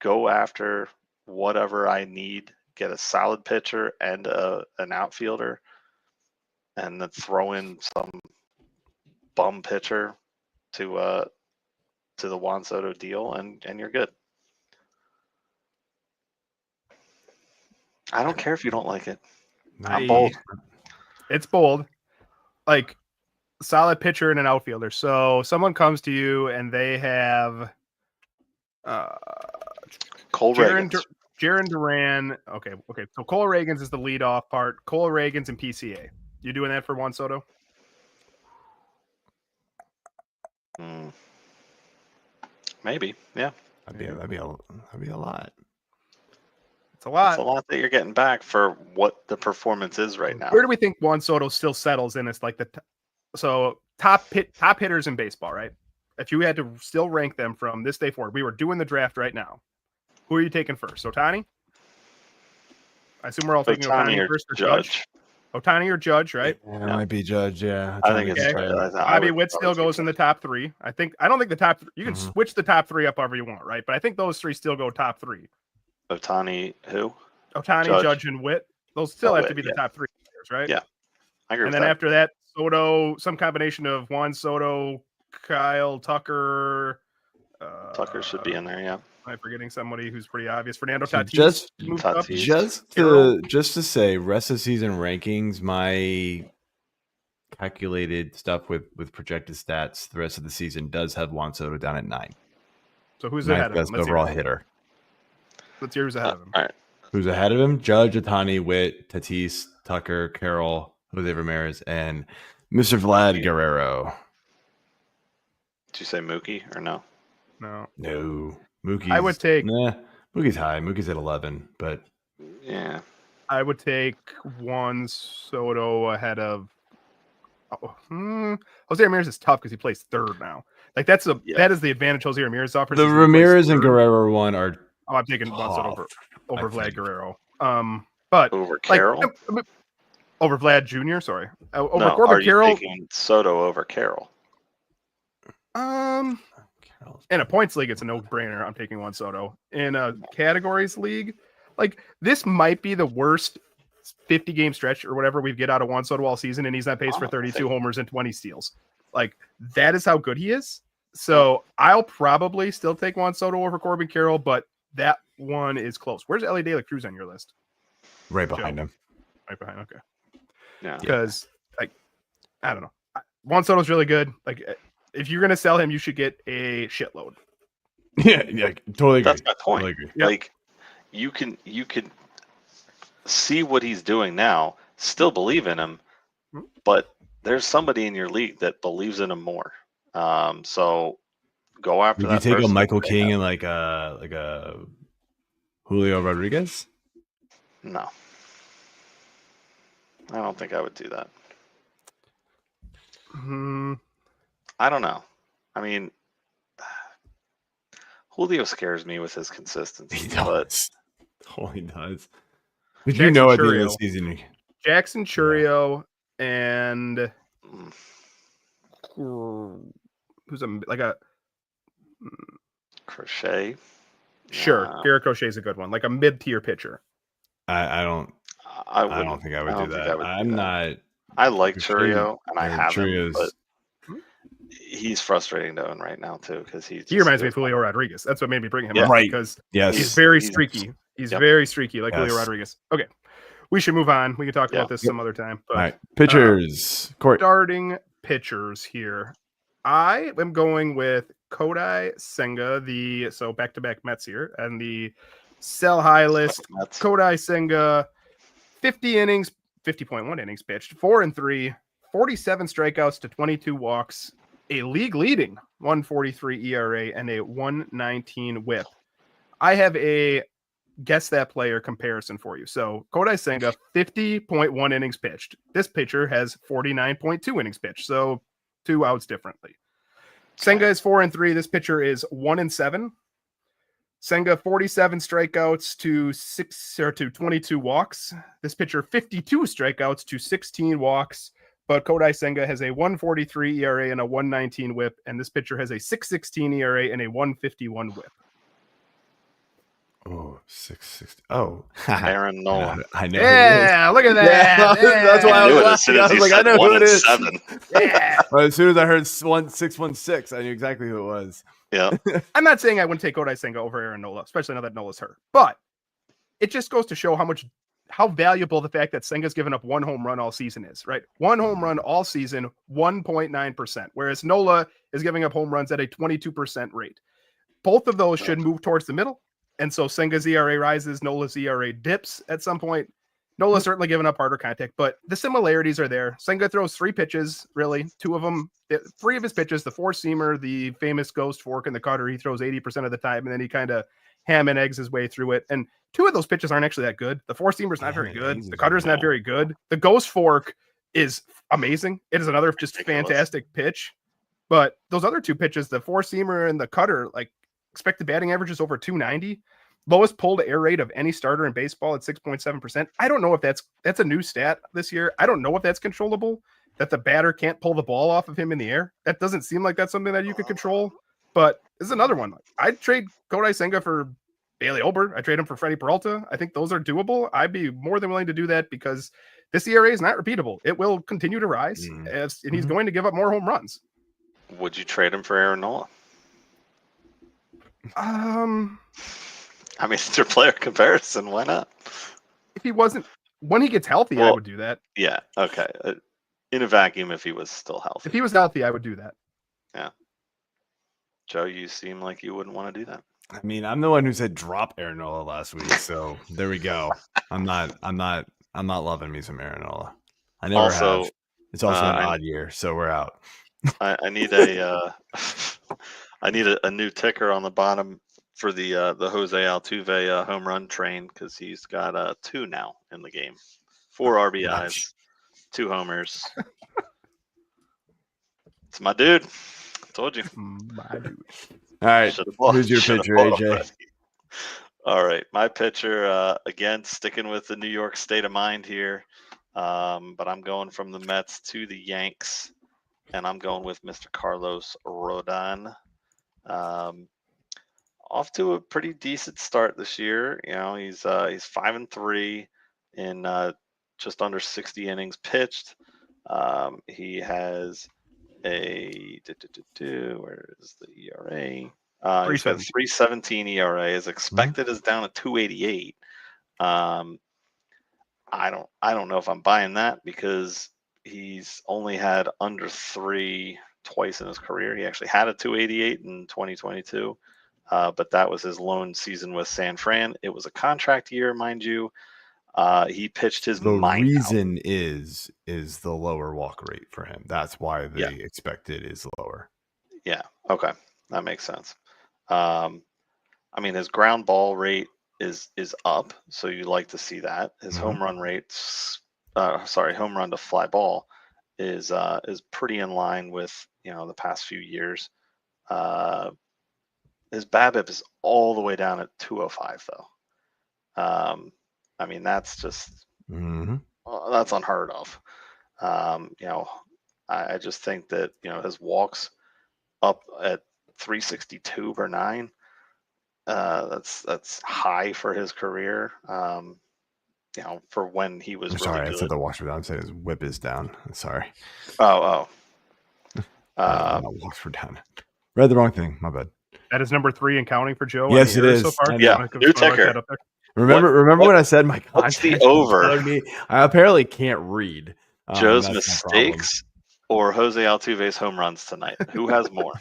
Speaker 4: go after whatever I need, get a solid pitcher and an outfielder, and then throw in some bum pitcher to the Juan Soto deal, and you're good. I don't care if you don't like it. I'm bold.
Speaker 3: It's bold. Like, solid pitcher and an outfielder. So someone comes to you and they have
Speaker 4: Cole Reagans.
Speaker 3: Jarren Duran. Okay. So Cole Reagans is the leadoff part. Cole Reagans and PCA. You doing that for Juan Soto?
Speaker 4: Maybe. Yeah.
Speaker 1: That'd be a lot.
Speaker 3: It's a lot.
Speaker 4: It's a lot that you're getting back for what the performance is right now.
Speaker 3: Where do we think Juan Soto still settles in? It's like top hitters in baseball, right? If you had to still rank them from this day forward, we were doing the draft right now. Who are you taking first? Ohtani? I assume we're all taking Ohtani first or Judge? Ohtani or Judge, right?
Speaker 1: Yeah, it might be Judge, yeah.
Speaker 4: I think it's
Speaker 3: Bobby Witt still goes in the top three. I don't think the top three, you can switch the top three up however you want, right? But I think those three still go top three.
Speaker 4: Ohtani, who?
Speaker 3: Ohtani, Judge, and Witt. Those still have to be the top three players, right?
Speaker 4: Yeah. I agree.
Speaker 3: And then after that, Soto, some combination of Juan Soto, Kyle Tucker.
Speaker 4: Tucker should be in there, yeah.
Speaker 3: Am I forgetting somebody who's pretty obvious? Fernando Tatis.
Speaker 1: Just to say, rest of season rankings, my calculated stuff with projected stats, the rest of the season does have Juan Soto down at 9.
Speaker 3: So who's ahead of him?
Speaker 1: Best overall hitter.
Speaker 3: Let's hear who's ahead of him.
Speaker 4: All right.
Speaker 1: Who's ahead of him? Judge, Ohtani, Witt, Tatis, Tucker, Carroll, Jose Ramirez, and Mr. Vlad Guerrero.
Speaker 4: Did you say Mookie or no?
Speaker 1: No. Mookie's,
Speaker 3: I would take.
Speaker 1: Mookie's high. Mookie's at 11, but
Speaker 4: yeah,
Speaker 3: I would take Juan Soto ahead of. Jose Ramirez is tough because he plays third now. Like that is the advantage Jose Ramirez offers.
Speaker 1: The Ramirez and Guerrero one are.
Speaker 3: Oh, I'm taking Juan Soto over Vlad Guerrero. But
Speaker 4: over Carroll,
Speaker 3: over Vlad Jr. Sorry, over
Speaker 4: no,
Speaker 3: Corbin Carroll.
Speaker 4: Taking Soto over Carroll.
Speaker 3: In a points league, it's a no-brainer. I'm taking Juan Soto. In a categories league, like this might be the worst 50-game stretch or whatever we get out of Juan Soto all season, and he's on pace for 32 homers and 20 steals. Like that is how good he is. So I'll probably still take Juan Soto over Corbin Carroll, but that one is close. Where's Ellie De La Cruz on your list?
Speaker 1: Right behind him.
Speaker 3: Right behind. Okay.
Speaker 4: Yeah.
Speaker 3: Because I don't know. Juan Soto's really good. Like. If you're gonna sell him, you should get a shitload.
Speaker 1: Yeah, totally agree.
Speaker 4: That's my point.
Speaker 1: Totally agree.
Speaker 4: Like you can see what he's doing now, still believe in him, but there's somebody in your league that believes in him more. So go after that.
Speaker 1: Would you take a Michael King and like a Julio Rodriguez?
Speaker 4: No, I don't think I would do that. I don't know. I mean, Julio scares me with his consistency.
Speaker 1: He does. He does. But
Speaker 3: Jackson
Speaker 1: at the end
Speaker 3: Chourio.
Speaker 1: of the season,
Speaker 3: Jackson Chourio and who's a
Speaker 4: Crochet.
Speaker 3: Sure, Garrett Crochet is a good one, like a mid-tier pitcher.
Speaker 1: I don't think I would do that.
Speaker 4: I like
Speaker 1: Crochet
Speaker 4: Chourio, and I have him, but
Speaker 1: Chourio's
Speaker 4: he's frustrating to own right now too because he
Speaker 3: reminds me of Julio Rodriguez. That's what made me bring him up,
Speaker 1: right?
Speaker 3: Because
Speaker 1: yes,
Speaker 3: he's very streaky. He's very streaky, like Julio
Speaker 1: Yes.
Speaker 3: Rodriguez. Okay, we should move on. We can talk about this some other time. But
Speaker 1: all right, pitchers. Corey.
Speaker 3: Starting pitchers here. I am going with Kodai Senga, so back-to-back Mets here, and the sell high list. Kodai Senga, 50 innings, 50.1 innings pitched, 4-3, 47 strikeouts to 22 walks, a league-leading 1.43 ERA, and a 1.19 WHIP. I have a guess that player comparison for you. So Kodai Senga, 50.1 innings pitched. This pitcher has 49.2 innings pitched, so 2 outs differently. Senga is 4-3. This pitcher is 1-7. Senga 47 strikeouts to 22 walks. This pitcher 52 strikeouts to 16 walks. But Kodai Senga has a 1.43 ERA and a 1.19 WHIP, and this pitcher has a 6.16 ERA and a 1.51 WHIP.
Speaker 1: Oh, 660. Oh,
Speaker 4: Aaron Nola.
Speaker 1: I know.
Speaker 3: Yeah, look at that.
Speaker 1: Yeah. That's why I was laughing. I was like, I know who it is.
Speaker 3: Yeah.
Speaker 1: Well, as soon as I heard 616, I knew exactly who it was.
Speaker 4: Yeah.
Speaker 3: I'm not saying I wouldn't take Kodai Senga over Aaron Nola, especially now that Nola's hurt. But it just goes to show how valuable the fact that Senga's given up 1 home run all season is, right? 1 home run all season, 1.9%, whereas Nola is giving up home runs at a 22% rate. Both of those should move towards the middle. And so Senga's ERA rises, Nola's ERA dips at some point. Nola's certainly given up harder contact, but the similarities are there. Senga throws 3 pitches, really. 3 of his pitches, the 4-seamer, the famous ghost fork, and the cutter, he throws 80% of the time, and then he kind of ham and eggs his way through it. And 2 of those pitches aren't actually that good. The 4-seamer's not very good. The cutter's not very good. The ghost fork is amazing. It is another just fantastic pitch. But those other 2 pitches, the 4-seamer and the cutter, like, expected batting average is over 290. Lowest pulled air rate of any starter in baseball at 6.7%. I don't know if that's a new stat this year. I don't know if that's controllable, that the batter can't pull the ball off of him in the air. That doesn't seem like that's something that you could control. But this is another one. I'd trade Kodai Senga for Bailey Ober. I'd trade him for Freddie Peralta. I think those are doable. I'd be more than willing to do that because this ERA is not repeatable. It will continue to rise, and he's going to give up more home runs.
Speaker 4: Would you trade him for Aaron Nola? I mean, it's their player comparison. Why not?
Speaker 3: If he wasn't, when he gets healthy, I would do that.
Speaker 4: Yeah. Okay. In a vacuum, if he was still healthy.
Speaker 3: If he was healthy, I would do that.
Speaker 4: Yeah. Joe, you seem like you wouldn't want to do that.
Speaker 1: I mean, I'm the one who said drop Aaron Nola last week, so there we go. I'm not loving me some Aaron Nola. I never have. It's also an odd year, so we're out.
Speaker 4: I need a new ticker on the bottom for the Jose Altuve home run train because he's got 2 now in the game, 4 RBIs, 2 homers. It's my dude. I told you.
Speaker 3: My dude.
Speaker 1: All right, who's your pitcher, AJ?
Speaker 4: All right, my pitcher, again, sticking with the New York state of mind here, but I'm going from the Mets to the Yanks, and I'm going with Mr. Carlos Rodon. Off to a pretty decent start this year. You know, he's 5-3 in just under 60 innings pitched. He has a where is the ERA? 3.17 ERA. His expected is down at 2.88. I don't know if I'm buying that because he's only had under 3 twice in his career. He actually had a 2.88 in 2022, but that was his lone season with San Fran. It was a contract year, mind you. He pitched his mind out.
Speaker 1: The reason is the lower walk rate for him. That's why the expected is lower.
Speaker 4: Yeah. Okay. That makes sense. I mean, his ground ball rate is up, so you like to see that. His home run rates, home run to fly ball is pretty in line with, you know, the past few years. His BABIP is all the way down at 205 though. I mean, that's just that's unheard of. I just think that his walks up at 362 per 9. That's high for his career. For when he was really
Speaker 1: sorry,
Speaker 4: good.
Speaker 1: I said the walks were down. I'm saying his whip is down. Sorry.
Speaker 4: Oh.
Speaker 1: Walks were down. Read the wrong thing. My bad.
Speaker 3: That is number 3 and counting for Joe.
Speaker 1: Yes, it is.
Speaker 3: So far.
Speaker 4: Yeah, new ticker.
Speaker 1: Remember when I said my
Speaker 4: what's the
Speaker 1: contact
Speaker 4: over?
Speaker 1: I apparently can't read.
Speaker 4: Joe's mistakes or Jose Altuve's home runs tonight? Who has more?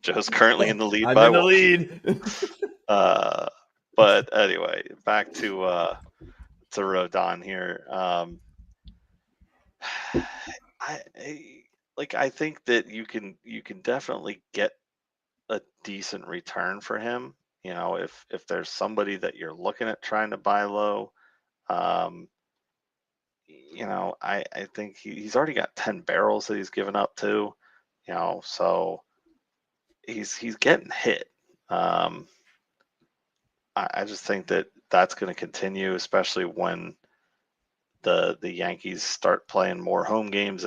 Speaker 4: Joe's currently in the lead.
Speaker 1: I'm in the lead.
Speaker 4: But anyway, back to Rodon here. I think that you can definitely get a decent return for him. If there's somebody that you're looking at trying to buy low, I think he's already got 10 barrels that he's given up to, so he's getting hit. I just think that that's going to continue, especially when the Yankees start playing more home games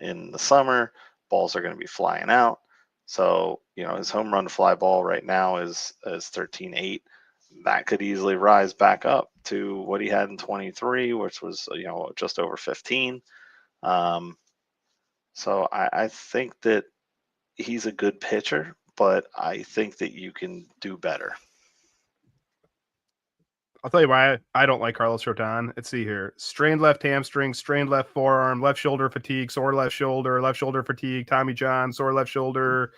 Speaker 4: in the summer. Balls are going to be flying out. So, his home run to fly ball right now is 13.8. That could easily rise back up to what he had in 23, which was, just over 15. So I think that he's a good pitcher, but I think that you can do better.
Speaker 3: I'll tell you why I don't like Carlos Rodon. Let's see here. Strained left hamstring, strained left forearm, left shoulder fatigue, sore left shoulder fatigue, Tommy John, sore left shoulder,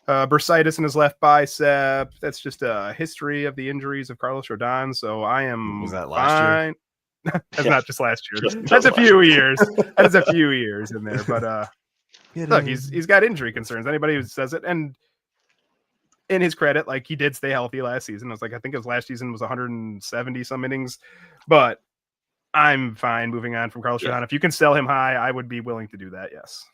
Speaker 3: bursitis in his left bicep. That's just a history of the injuries of Carlos Rodon. So I am
Speaker 1: Was that last year?
Speaker 3: That's not just last year. That's a few years. That's a few years in there. But look, he's got injury concerns. Anybody who says it, and in his credit, like, he did stay healthy last season. I think his last season was 170 some innings, but I'm fine moving on from Carlos Rodon. If you can sell him high, I would be willing to do that. Yes.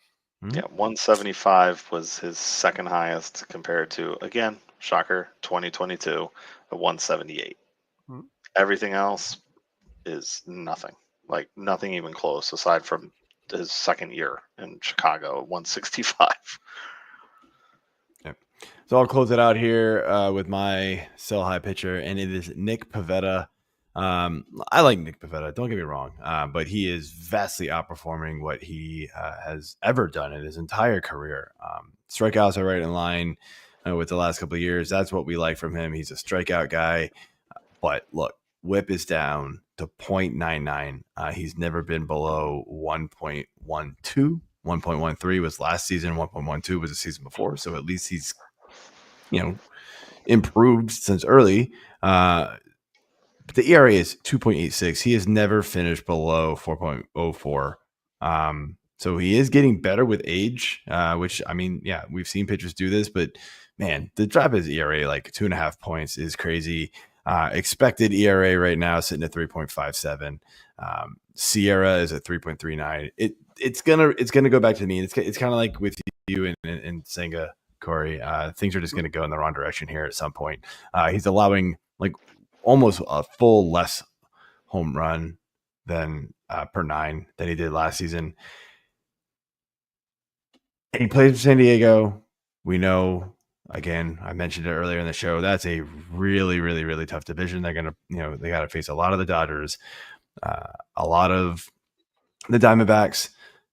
Speaker 4: Yeah. 175 was his second highest compared to, again, shocker, 2022 at 178. Everything else is nothing, like nothing even close aside from his second year in Chicago at 165.
Speaker 1: So I'll close it out here with my sell high pitcher, and it is Nick Pivetta. I like Nick Pivetta, don't get me wrong, but he is vastly outperforming what he has ever done in his entire career. Strikeouts are right in line with the last couple of years. That's what we like from him. He's a strikeout guy, but look, whip is down to 0.99. He's never been below 1.12. 1.13 was last season. 1.12 was the season before. So at least he's improved since early. But the ERA is 2.86. He has never finished below 4.04. So he is getting better with age, which, we've seen pitchers do this, but man, the drop his ERA like 2.5 points is crazy. Expected ERA right now sitting at 3.57. Sierra is at 3.39. It's gonna go back to the mean. It's kind of like with you and Senga, Corey. Things are just going to go in the wrong direction here at some point. He's allowing like almost a full less home run than per 9 than he did last season. And he plays for San Diego. We know, again, I mentioned it earlier in the show, that's a really, really, really tough division. They're going to, they got to face a lot of the Dodgers, a lot of the Diamondbacks.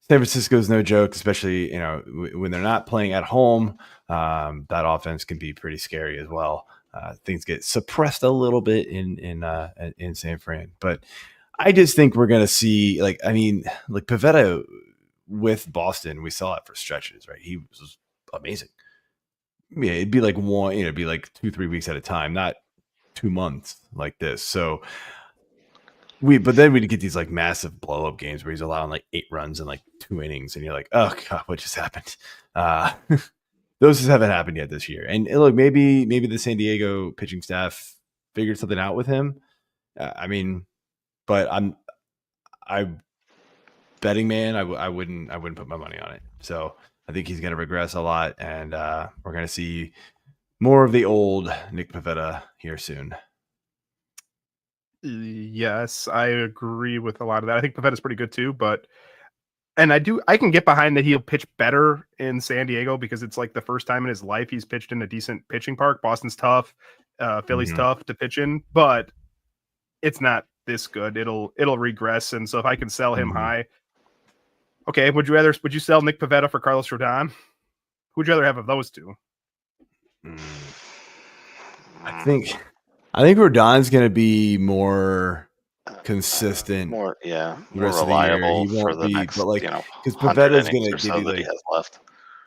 Speaker 1: San Francisco's no joke, especially, when they're not playing at home. That offense can be pretty scary as well. Things get suppressed a little bit in San Fran, but I just think we're going to see, like Pivetta with Boston, we saw it for stretches, right? He was amazing. Yeah, it'd be like it'd be like 2-3 weeks at a time, not 2 months like this. So but then we'd get these like massive blow up games where he's allowing like 8 runs in like 2 innings, and you're like, oh God, what just happened? Those just haven't happened yet this year. And look, maybe the San Diego pitching staff figured something out with him. But I'm betting man. I wouldn't put my money on it. So I think he's going to regress a lot, and we're going to see more of the old Nick Pivetta here soon.
Speaker 3: Yes, I agree with a lot of that. I think Pavetta's pretty good too, and I can get behind that he'll pitch better in San Diego because it's like the first time in his life he's pitched in a decent pitching park. Boston's tough, Philly's tough to pitch in, but it's not this good. It'll regress, and so if I can sell him high, okay. Would you sell Nick Pivetta for Carlos Rodon? Who'd you rather have of those two?
Speaker 1: I think Rodon's going to be more consistent,
Speaker 4: more reliable
Speaker 1: he won't
Speaker 4: for the next,
Speaker 1: but because
Speaker 4: 100
Speaker 1: Pavetta's
Speaker 4: innings
Speaker 1: going
Speaker 4: or
Speaker 1: to
Speaker 4: so
Speaker 1: give you
Speaker 4: that he has left.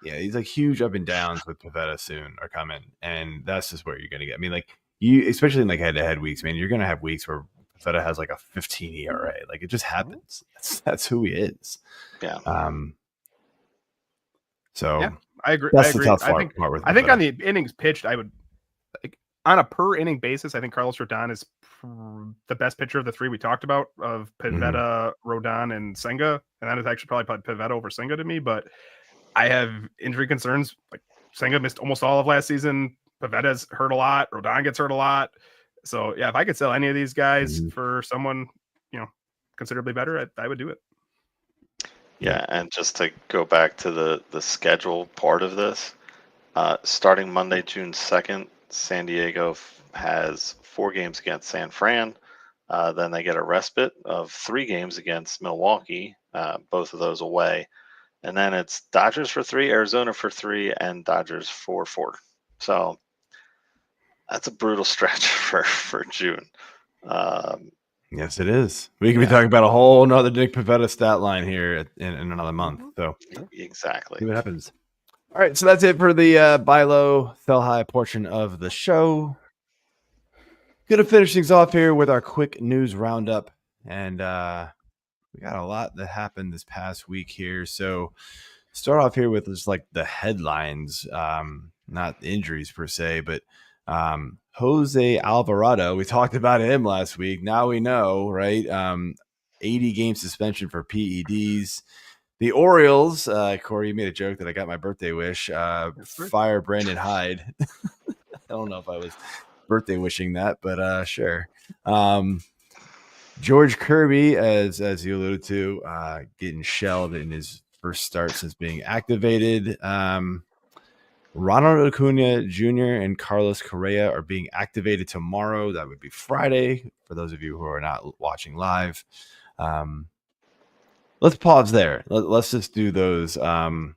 Speaker 1: Yeah, he's like huge up and downs with Pivetta soon are coming, and that's just where you're going to get. I mean, like you, especially in like head-to-head weeks, man, you're going to have weeks where Pivetta has like a 15 ERA. Like it just happens. That's who he is.
Speaker 4: Yeah.
Speaker 1: So
Speaker 3: yeah, I agree.
Speaker 1: That's
Speaker 3: I agree.
Speaker 1: the tough part with
Speaker 3: I think
Speaker 1: Pivetta.
Speaker 3: on the innings pitched, I would on a per inning basis, I think Carlos Rodon is the best pitcher of the three we talked about of Pivetta, Rodon, and Senga, and that is actually probably Pivetta over Senga to me. But I have injury concerns. Like Senga missed almost all of last season. Pavetta's hurt a lot. Rodon gets hurt a lot. So yeah, if I could sell any of these guys for someone, considerably better, I would do it.
Speaker 4: Yeah, and just to go back to the schedule part of this, starting Monday, June 2nd, San Diego has 4 games against San Fran. Then they get a respite of 3 games against Milwaukee, both of those away. And then it's Dodgers for 3, Arizona for 3, and Dodgers for 4. So that's a brutal stretch for June.
Speaker 1: Yes, it is. We could be talking about a whole nother Nick Pivetta stat line here in another month. So
Speaker 4: exactly.
Speaker 1: See what happens. All right, so that's it for the buy low, sell high portion of the show. Gonna finish things off here with our quick news roundup, and we got a lot that happened this past week here. So start off here with just like the headlines, not injuries per se, but Jose Alvarado. We talked about him last week. Now we know, right? 80 game suspension for PEDs. The Orioles, Corey, you made a joke that I got my birthday wish. Fire Brandon Hyde. I don't know if I was birthday wishing that, but sure. George Kirby, as you alluded to, getting shelled in his first start since being activated. Ronald Acuna Jr. and Carlos Correa are being activated tomorrow. That would be Friday for those of you who are not watching live. Let's pause there. Let's just do those. Corey,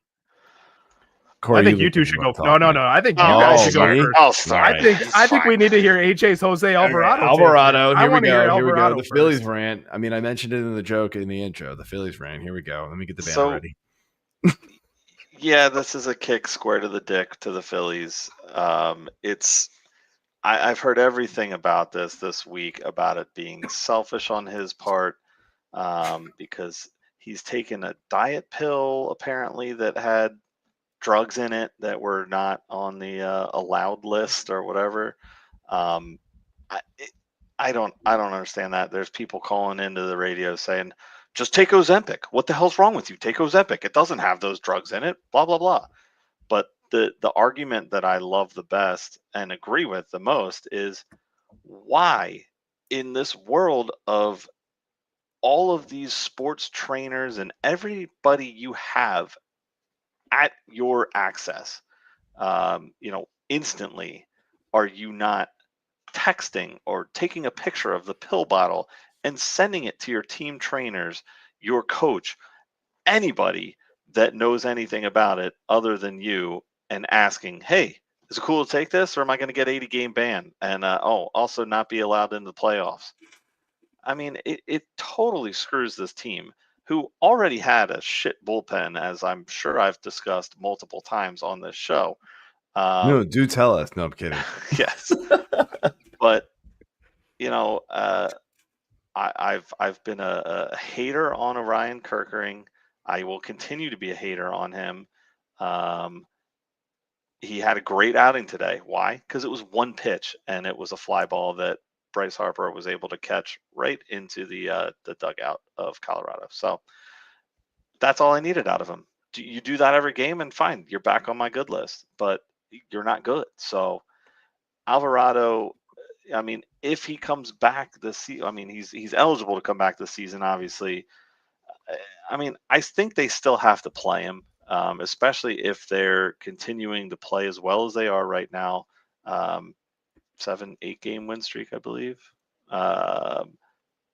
Speaker 3: I think you two should go. No. I think you guys should go first.
Speaker 4: I'll start.
Speaker 3: I think we need to hear HA's Jose Alvarado.
Speaker 1: Alvarado. Here we go.
Speaker 3: Here we go.
Speaker 1: The Phillies rant. I mean, I mentioned it in the joke in the intro. The Phillies rant. Here we go. Let me get the band ready.
Speaker 4: Yeah, this is a kick square to the dick to the Phillies. I've heard everything about this week about it being selfish on his part, because he's taken a diet pill apparently that had drugs in it that were not on the allowed list or whatever. I don't understand that. There's people calling into the radio saying, just take Ozempic. What the hell's wrong with you? Take Ozempic. It doesn't have those drugs in it. Blah, blah, blah. But the argument that I love the best and agree with the most is why in this world of all of these sports trainers and everybody you have at your access, instantly, are you not texting or taking a picture of the pill bottle and sending it to your team trainers, your coach, anybody that knows anything about it other than you, and asking, hey, is it cool to take this, or am I going to get 80 game ban? And also not be allowed in the playoffs. I mean, it totally screws this team, who already had a shit bullpen, as I'm sure I've discussed multiple times on this show.
Speaker 1: No, do tell us. No, I'm kidding.
Speaker 4: Yes. But, I've been a hater on Orion Kerkering. I will continue to be a hater on him. He had a great outing today. Why? Because it was one pitch, and it was a fly ball that Bryce Harper was able to catch right into the dugout of Colorado. So that's all I needed out of him. You do that every game, and fine, you're back on my good list. But you're not good. So Alvarado, I mean, if he comes back this season, I mean, he's eligible to come back this season, obviously. I mean, I think they still have to play him, especially if they're continuing to play as well as they are right now. 7-8 game win streak, I believe.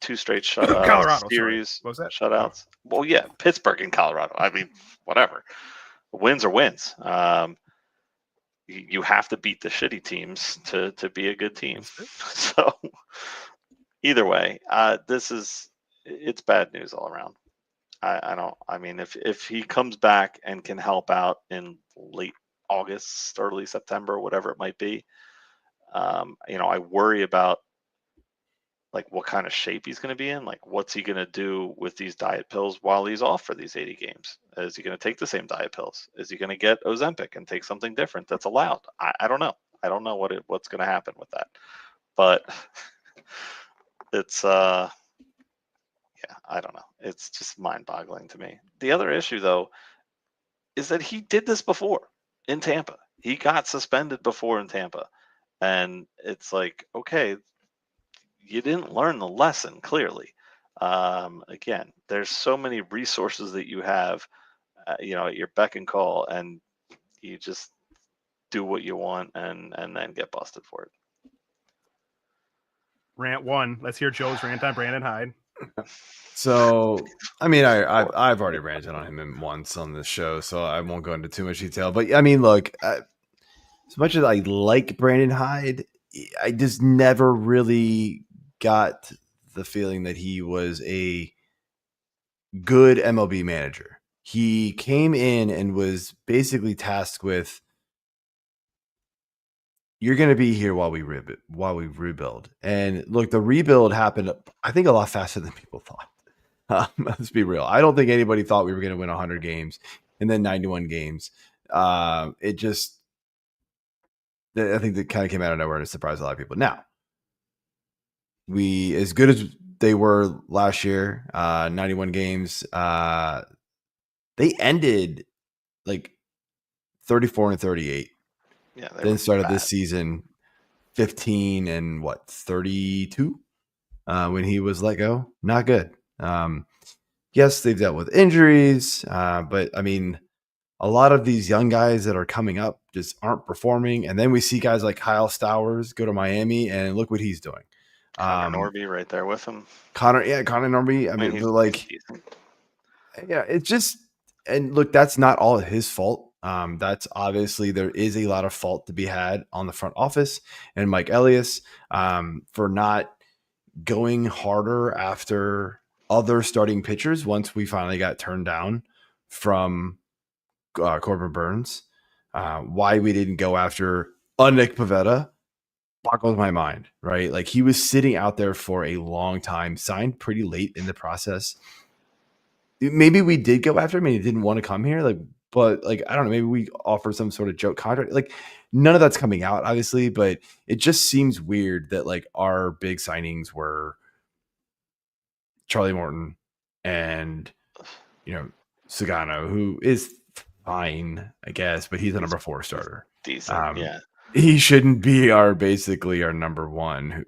Speaker 4: 2 straight
Speaker 3: Colorado,
Speaker 4: series
Speaker 3: what was that?
Speaker 4: shutouts. Well, yeah, Pittsburgh and Colorado. I mean, whatever. Wins are wins. You have to beat the shitty teams to be a good team. So either way, it's bad news all around. I mean, if he comes back and can help out in late August, early September, whatever it might be, I worry about like what kind of shape he's going to be in. Like, what's he going to do with these diet pills while he's off for these 80 games? Is he going to take the same diet pills? Is he going to get Ozempic and take something different that's allowed? I don't know. I don't know what's going to happen with that. But it's I don't know. It's just mind-boggling to me. The other issue, though, is that he did this before in Tampa. He got suspended before in Tampa. And it's like, okay, you didn't learn the lesson, clearly. Again, there's so many resources that you have, at your beck and call, and you just do what you want and then get busted for it.
Speaker 3: Rant 1. Let's hear Joe's rant on Brandon Hyde.
Speaker 1: So, I mean, I've already ranted on him once on this show, so I won't go into too much detail. But I mean, look, as much as I like Brandon Hyde, I just never really got the feeling that he was a good MLB manager. He came in and was basically tasked with, you're going to be here while we rebuild. And look, the rebuild happened, I think, a lot faster than people thought. Let's be real. I don't think anybody thought we were going to win 100 games and then 91 games. I think that kind of came out of nowhere and surprised a lot of people. Now, we, as good as they were last year, 91 games, they ended like 34-38.
Speaker 4: Yeah.
Speaker 1: Then started this season 15 and 32 when he was let go. Not good. Yes, they've dealt with injuries, but I mean, a lot of these young guys that are coming up just aren't performing. And then we see guys like Kyle Stowers go to Miami, and look what he's doing.
Speaker 4: Connor Norby right there with him.
Speaker 1: Connor Norby. I mean, it's just, and look, that's not all his fault. That's obviously, there is a lot of fault to be had on the front office and Mike Elias for not going harder after other starting pitchers once we finally got turned down from Corbin Burns. Why we didn't go after Nick Pivetta boggles my mind, right? Like, he was sitting out there for a long time, signed pretty late in the process. Maybe we did go after him and he didn't want to come here. But I don't know, maybe we offer some sort of joke contract. Like, none of that's coming out, obviously, but it just seems weird that our big signings were Charlie Morton and, Sagano, who is fine, I guess, but he's a number 4 starter.
Speaker 4: Decent, yeah.
Speaker 1: He shouldn't be our number 1.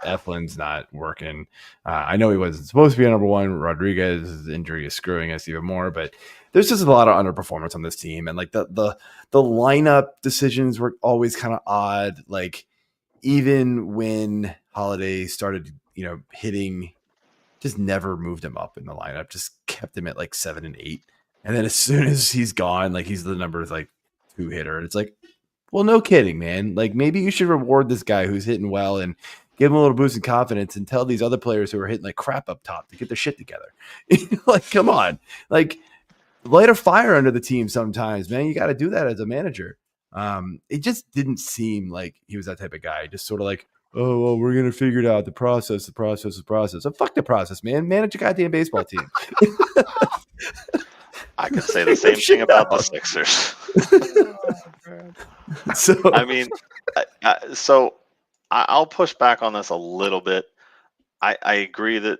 Speaker 1: Eflin's not working. I know he wasn't supposed to be a number 1. Rodriguez's injury is screwing us even more, but there's just a lot of underperformance on this team. And the lineup decisions were always kind of odd. Even when Holiday started, hitting, just never moved him up in the lineup, just kept him at 7 and 8. And then as soon as he's gone, he's the number 2 hitter. And it's well, no kidding, man. Maybe you should reward this guy who's hitting well and give him a little boost in confidence and tell these other players who are hitting crap up top to get their shit together. Come on. Light a fire under the team sometimes, man. You got to do that as a manager. It just didn't seem like he was that type of guy. Just sort of oh, well, we're going to figure it out. The process. So fuck the process, man. Manage a goddamn baseball team.
Speaker 4: I could say the same thing about the Sixers. I mean, so I'll push back on this a little bit. I agree that,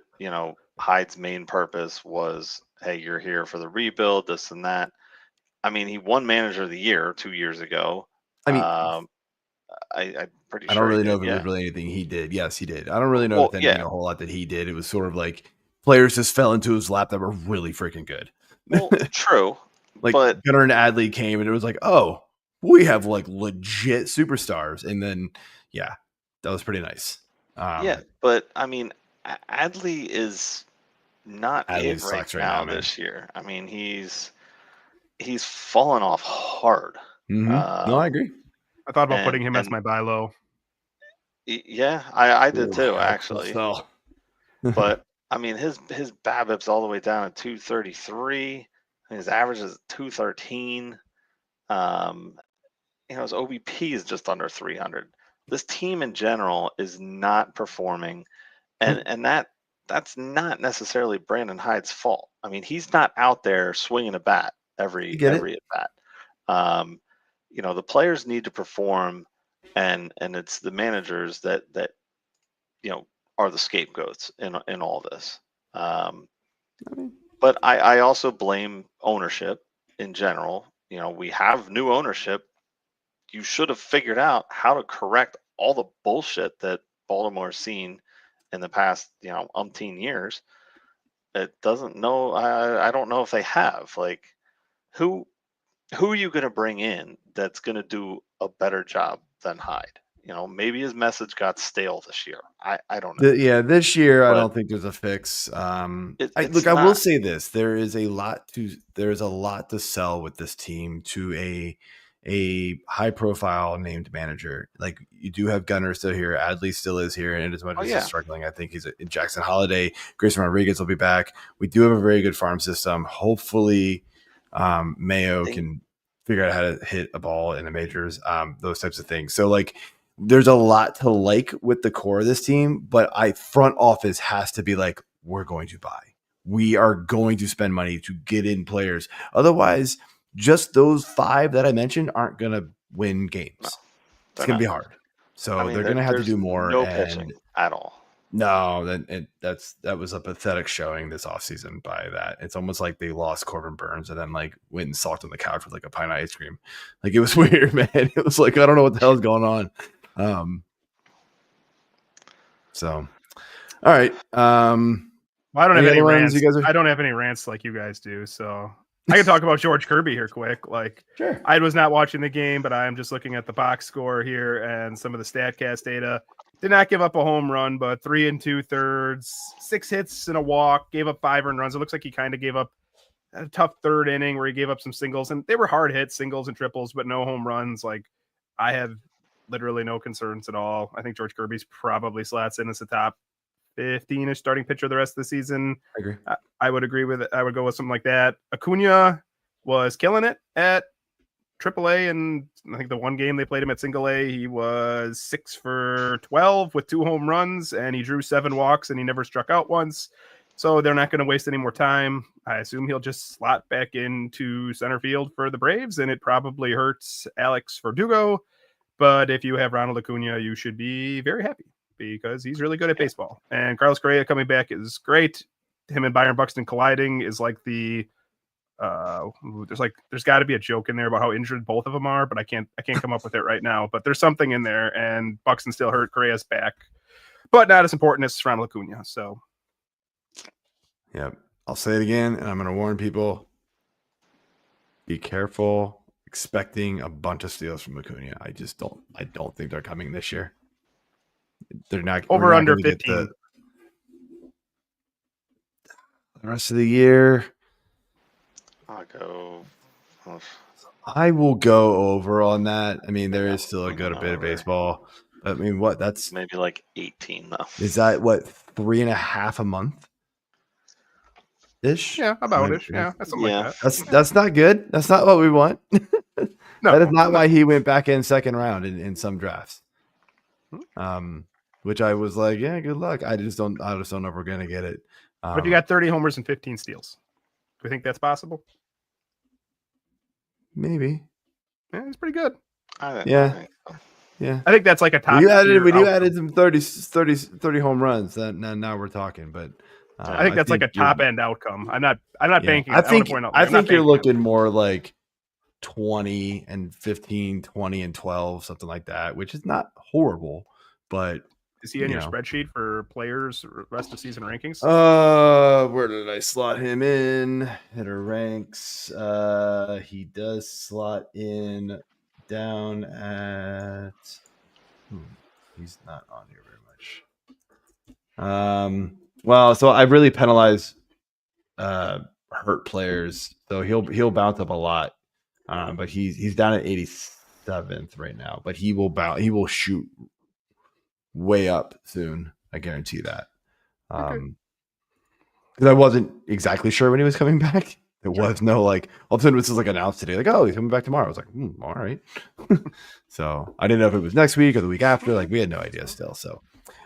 Speaker 4: Hyde's main purpose was, hey, you're here for the rebuild, this and that. I mean, he won Manager of the Year 2 years ago.
Speaker 1: I mean,
Speaker 4: I'm pretty
Speaker 1: I
Speaker 4: sure
Speaker 1: don't really
Speaker 4: he
Speaker 1: know
Speaker 4: did.
Speaker 1: if it was really anything he did. Yes, he did. I don't really know
Speaker 4: Well,
Speaker 1: if anything a whole lot that he did. It was sort of like players just fell into his lap that were really freaking good.
Speaker 4: Well, true.
Speaker 1: Like
Speaker 4: But
Speaker 1: Gunnar and Adley came and it was like, oh, we have like legit superstars. And then, yeah, that was pretty nice.
Speaker 4: yeah, but I mean, Adley is not
Speaker 1: Adley
Speaker 4: it right
Speaker 1: sucks right
Speaker 4: now
Speaker 1: now, man.
Speaker 4: this year. I mean, he's fallen off hard.
Speaker 1: No, I agree.
Speaker 3: I thought about putting him as my buy low.
Speaker 4: Yeah, I did
Speaker 1: Ooh,
Speaker 4: too,
Speaker 1: yeah,
Speaker 4: actually. But I mean, his BABIP's all the way down at 233. His average is 213. His OBP is just under 300. This team in general is not performing, and that's not necessarily Brandon Hyde's fault. I mean, he's not out there swinging a bat every at bat. The players need to perform, and it's the managers that are the scapegoats in all this. But I also blame ownership in general. We have new ownership. You should have figured out how to correct all the bullshit that Baltimore's seen in the past, umpteen years. It doesn't know. I don't know if they have. Like, who are you going to bring in that's going to do a better job than Hyde? Maybe his message got stale this year. I don't know.
Speaker 1: This year
Speaker 4: But
Speaker 1: I don't think there's a fix. I will say this: there is a lot to sell with this team to a high profile named manager. Like, you do have Gunnar still here, Adley still is here, and as much as he's struggling, I think he's in Jackson Holiday. Grayson Rodriguez will be back. We do have a very good farm system. Hopefully, Mayo can figure out how to hit a ball in the majors. Those types of things. So like, there's a lot to like with the core of this team, but front office has to be like, we're going to buy. We are going to spend money to get in players. Otherwise, just those 5 that I mentioned aren't going to win games. No, it's going to be hard. So they're going to have to do more.
Speaker 4: No pitching at all.
Speaker 1: No, that was a pathetic showing this offseason by that. It's almost like they lost Corbin Burns and then like went and sulked on the couch with like a pint of ice cream. Like, it was weird, man. It was like, I don't know what the hell is going on. So, all right.
Speaker 3: Well, I don't have any rants. I don't have any rants like you guys do. So I can talk about George Kirby here quick. Like,
Speaker 1: sure.
Speaker 3: I was not watching the game, but I am just looking at the box score here and some of the StatCast data. Did not give up a home run, but 3 2/3, 6 hits and a walk, gave up 5 earned runs. It looks like he kind of gave up a tough third inning where he gave up some singles, and they were hard hits, singles and triples, but no home runs. Like, I have literally no concerns at all. I think George Kirby's probably slots in as the top 15-ish starting pitcher the rest of the season.
Speaker 1: I agree.
Speaker 3: I would agree with it. I would go with something like that. Acuna was killing it at AAA, and I think the one game they played him at single A, he was 6 for 12 with 2 home runs, and he drew 7 walks, and he never struck out once. So they're not going to waste any more time. I assume he'll just slot back into center field for the Braves, and it probably hurts Alex Verdugo. But if you have Ronald Acuna, you should be very happy because he's really good at baseball. And Carlos Correa coming back is great. Him and Byron Buxton colliding is like the there's got to be a joke in there about how injured both of them are, but I can't come up with it right now. But there's something in there, and Buxton still hurt. Correa's back, but not as important as Ronald Acuna. So,
Speaker 1: yeah, I'll say it again, and I'm going to warn people: be careful expecting a bunch of steals from Acuna. I don't think they're coming this year. They're not
Speaker 3: over under 15.
Speaker 1: The rest of the year, I will go over on that. I mean, there is still a good bit of baseball. I mean, what? That's
Speaker 4: maybe like 18 though.
Speaker 1: Is that what, 3.5 a month? Ish?
Speaker 3: Yeah, about ish. Yeah, that's something like that.
Speaker 1: That's not good. That's not what we want. No, that is not why he went back in second round in some drafts. Which I was like, yeah, good luck. I just don't know if we're gonna get it.
Speaker 3: But if you got 30 homers and 15 steals, do you think that's possible?
Speaker 1: Maybe.
Speaker 3: Yeah, it's pretty good.
Speaker 1: Yeah.
Speaker 3: I think that's like a top.
Speaker 1: When you added some 30 home runs, now we're talking. But
Speaker 3: I think that's like a top end outcome. I'm not banking.
Speaker 1: I think you're looking more like 20 and 15, 20 and 12, something like that, which is not horrible, but
Speaker 3: is he in your spreadsheet for players rest of season rankings?
Speaker 1: Where did I slot him in? Hitter ranks. He does slot in down at he's not on here very much. Well, so I really penalize hurt players, so he'll bounce up a lot. But he's down at 87th right now, but he will shoot way up soon. I guarantee that. Because I wasn't exactly sure when he was coming back. There was no all of a sudden this was announced today, oh, he's coming back tomorrow. I was like, all right. So I didn't know if it was next week or the week after. We had no idea still. So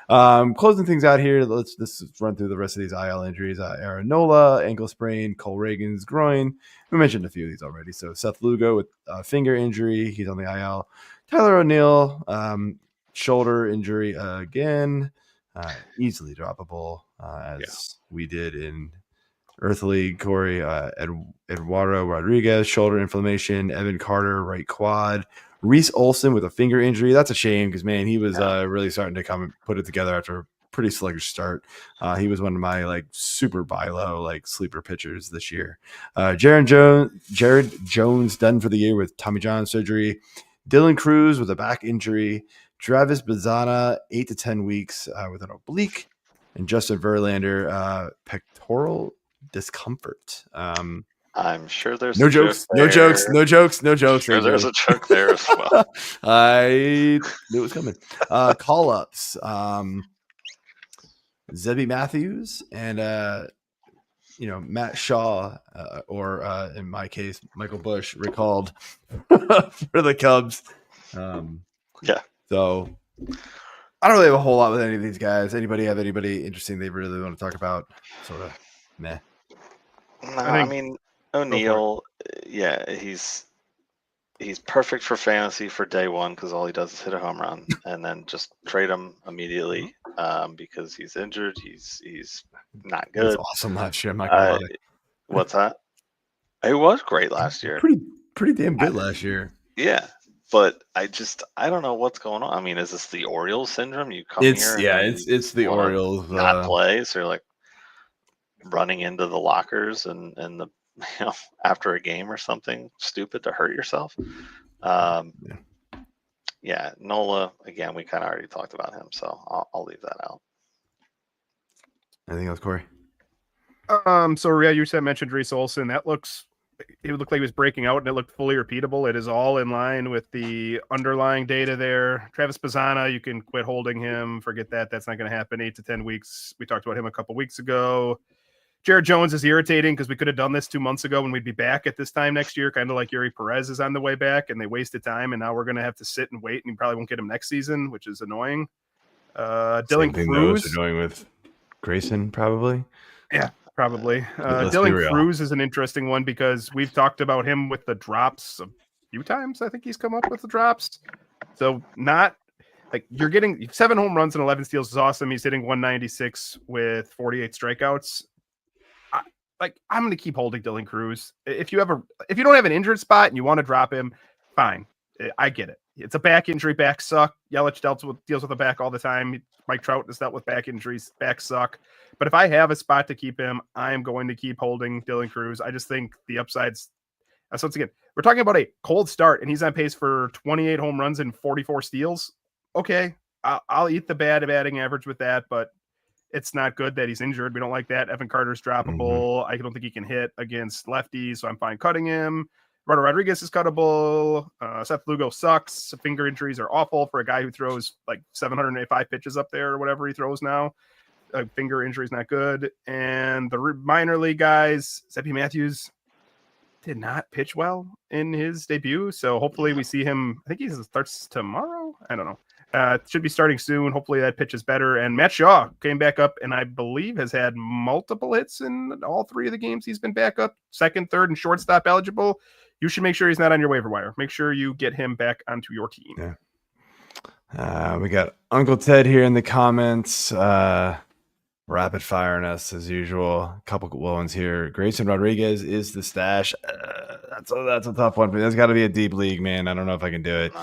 Speaker 1: closing things out here, let's run through the rest of these IL injuries. Aaron Nola, ankle sprain, Cole Reagan's groin. We mentioned a few of these already. So Seth Lugo with finger injury, he's on the IL. Tyler O'Neill, shoulder injury again, easily droppable as we did in Earth League. Corey, Eduardo Rodriguez, shoulder inflammation. Evan Carter, right quad. Reese Olson with a finger injury. That's a shame because, man, he was really starting to come and put it together after a pretty sluggish start. He was one of my super buy low sleeper pitchers this year. Jared Jones done for the year with Tommy John surgery. Dylan Cruz with a back injury. Travis Bazana 8 to 10 weeks with an oblique. And Justin Verlander pectoral discomfort.
Speaker 4: I'm sure there's
Speaker 1: no jokes.
Speaker 4: Sure, there's a joke there as well.
Speaker 1: I knew it was coming. Call ups. Zebby Matthews and Matt Shaw, or in my case, Michael Bush, recalled for the Cubs. So I don't really have a whole lot with any of these guys. Anybody have anybody interesting they really want to talk about? Sort of meh.
Speaker 4: No, I mean O'Neill, he's perfect for fantasy for day one because all he does is hit a home run, and then just trade him immediately because he's injured. He's not good.
Speaker 1: That's awesome last year. I'm not gonna lie.
Speaker 4: What's that? It was great last year.
Speaker 1: Pretty damn good last year.
Speaker 4: Yeah, but I don't know what's going on. I mean, is this the Orioles syndrome? You come here,
Speaker 1: it's the Orioles
Speaker 4: not play, so you're running into the lockers and the after a game or something stupid to hurt yourself. Nola, again, we kind of already talked about him, so I'll leave that out.
Speaker 1: Anything else, Corey?
Speaker 3: So you mentioned Reese Olson. It looked like he was breaking out, and it looked fully repeatable. It is all in line with the underlying data there. Travis Bazana, you can quit holding him. Forget that. That's not going to happen. 8 to 10 weeks. We talked about him a couple weeks ago. Jared Jones is irritating because we could have done this 2 months ago when we'd be back at this time next year, kind of like Yuri Perez is on the way back, and they wasted time, and now we're going to have to sit and wait, and you probably won't get him next season, which is annoying. Dylan Cruz.
Speaker 1: Annoying with Grayson, probably.
Speaker 3: Yeah, probably. Dylan Cruz is an interesting one because we've talked about him with the drops a few times. I think he's come up with the drops. So not you're getting 7 home runs and 11 steals is awesome. He's hitting 196 with 48 strikeouts. I'm going to keep holding Dylan Cruz. If you don't have an injured spot and you want to drop him, fine. I get it. It's a back injury. Backs suck. Yelich deals with the back all the time. Mike Trout has dealt with back injuries. Backs suck. But if I have a spot to keep him, I am going to keep holding Dylan Cruz. I just think the upside's. So once again, we're talking about a cold start, and he's on pace for 28 home runs and 44 steals. Okay, I'll eat the bad batting average with that, but it's not good that he's injured. We don't like that. Evan Carter's droppable. I don't think he can hit against lefties, so I'm fine cutting him. Eduardo Rodriguez is cuttable. Seth Lugo sucks. Finger injuries are awful for a guy who throws 785 pitches up there or whatever he throws now. Finger injury is not good. And the minor league guys, Zebby Matthews did not pitch well in his debut, so hopefully we see him. I think he starts tomorrow. I don't know. Should be starting soon. Hopefully that pitch is better. And Matt Shaw came back up and I believe has had multiple hits in all 3 of the games he's been back up, second, third, and shortstop eligible. You should make sure he's not on your waiver wire. Make sure you get him back onto your team.
Speaker 1: Yeah. We got Uncle Ted here in the comments. rapid firing us as usual. A couple good ones here. Grayson Rodriguez is the stash. That's a tough one. That's got to be a deep league, man. I don't know if I can do it.
Speaker 3: Do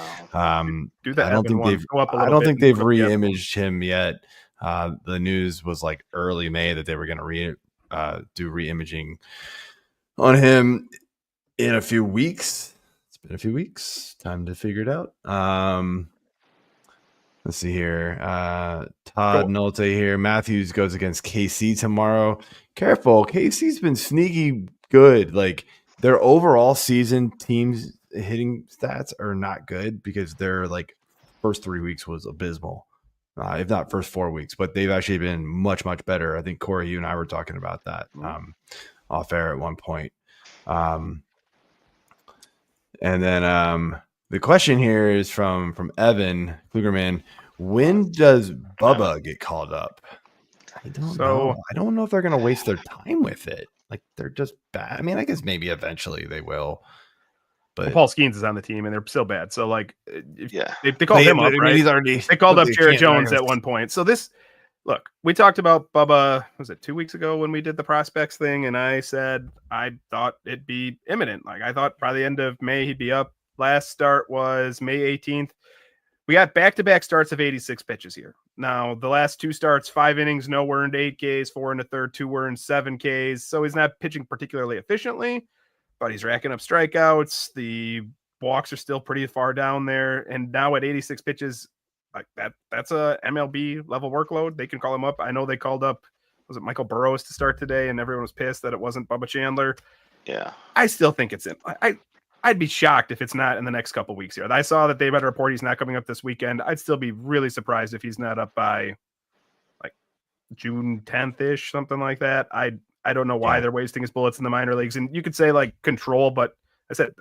Speaker 3: that.
Speaker 1: I don't think they've.
Speaker 3: Go up a
Speaker 1: I
Speaker 3: little
Speaker 1: don't
Speaker 3: bit
Speaker 1: think
Speaker 3: and
Speaker 1: they've
Speaker 3: put up the Evan.
Speaker 1: re-imaged him yet. The news was like early May that they were going to do re-imaging on him in a few weeks. It's been a few weeks. Time to figure it out. Let's see here. Todd Nolte here. Matthews goes against KC tomorrow. Careful. KC's been sneaky good. Like their overall season teams hitting stats are not good because their like first 3 weeks was abysmal. If not first 4 weeks, but they've actually been much, much better. I think Corey, you and I were talking about that off air at one point. And then the question here is from Evan Klugerman. When does Bubba get called up? I don't know. I don't know if they're going to waste their time with it. Like they're just bad. I mean, I guess maybe eventually they will. But
Speaker 3: Paul Skeens is on the team, and they're still bad. So like, they called
Speaker 1: him
Speaker 3: up, right?
Speaker 1: He's already,
Speaker 3: they called up Jared Jones at one point. So this, look, we talked about Bubba. Was it 2 weeks ago when we did the prospects thing? And I said I thought it'd be imminent. Like I thought by the end of May he'd be up. Last start was May 18th. We got back-to-back starts of 86 pitches here. Now, the last 2 starts, 5 innings, no earned, 8 Ks, 4 1/3, 2 earned, 7 Ks. So he's not pitching particularly efficiently, but he's racking up strikeouts. The walks are still pretty far down there. And now at 86 pitches, like that's a MLB level workload. They can call him up. I know they called up, was it Michael Burrows to start today, and everyone was pissed that it wasn't Bubba Chandler.
Speaker 4: Yeah.
Speaker 3: I still think it's in. I'd be shocked if it's not in the next couple of weeks here. I saw that they better report he's not coming up this weekend. I'd still be really surprised if he's not up by like June 10th-ish, something like that. I don't know why they're wasting his bullets in the minor leagues. And you could say like control, but I said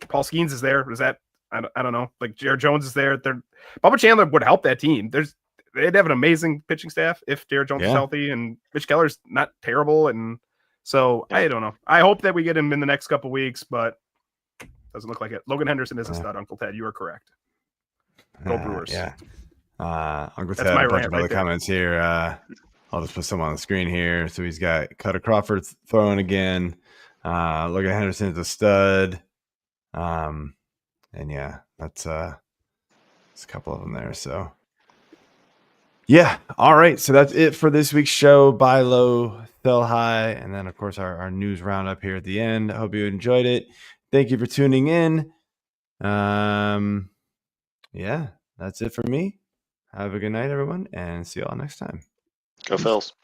Speaker 3: Paul Skeens is there. Is that I don't know. Like Jared Jones is there. Bubba Chandler would help that team. They'd have an amazing pitching staff if Jared Jones is healthy, and Mitch Keller's not terrible. And so I don't know. I hope that we get him in the next couple of weeks, but doesn't look like it. Logan Henderson is a stud, Uncle Ted. You are correct. Go Brewers.
Speaker 1: Yeah. Uncle
Speaker 3: That's
Speaker 1: Ted,
Speaker 3: my
Speaker 1: a bunch
Speaker 3: rant
Speaker 1: of
Speaker 3: right
Speaker 1: other
Speaker 3: there.
Speaker 1: comments here. I'll just put some on the screen here. So he's got Cutter Crawford throwing again. Logan Henderson is a stud. And yeah, that's a couple of them there. So yeah. All right. So that's it for this week's show. Buy low, sell high. And then of course our news roundup here at the end. I hope you enjoyed it. Thank you for tuning in. Yeah, that's it for me. Have a good night, everyone, and see you all next time.
Speaker 4: Go Phils.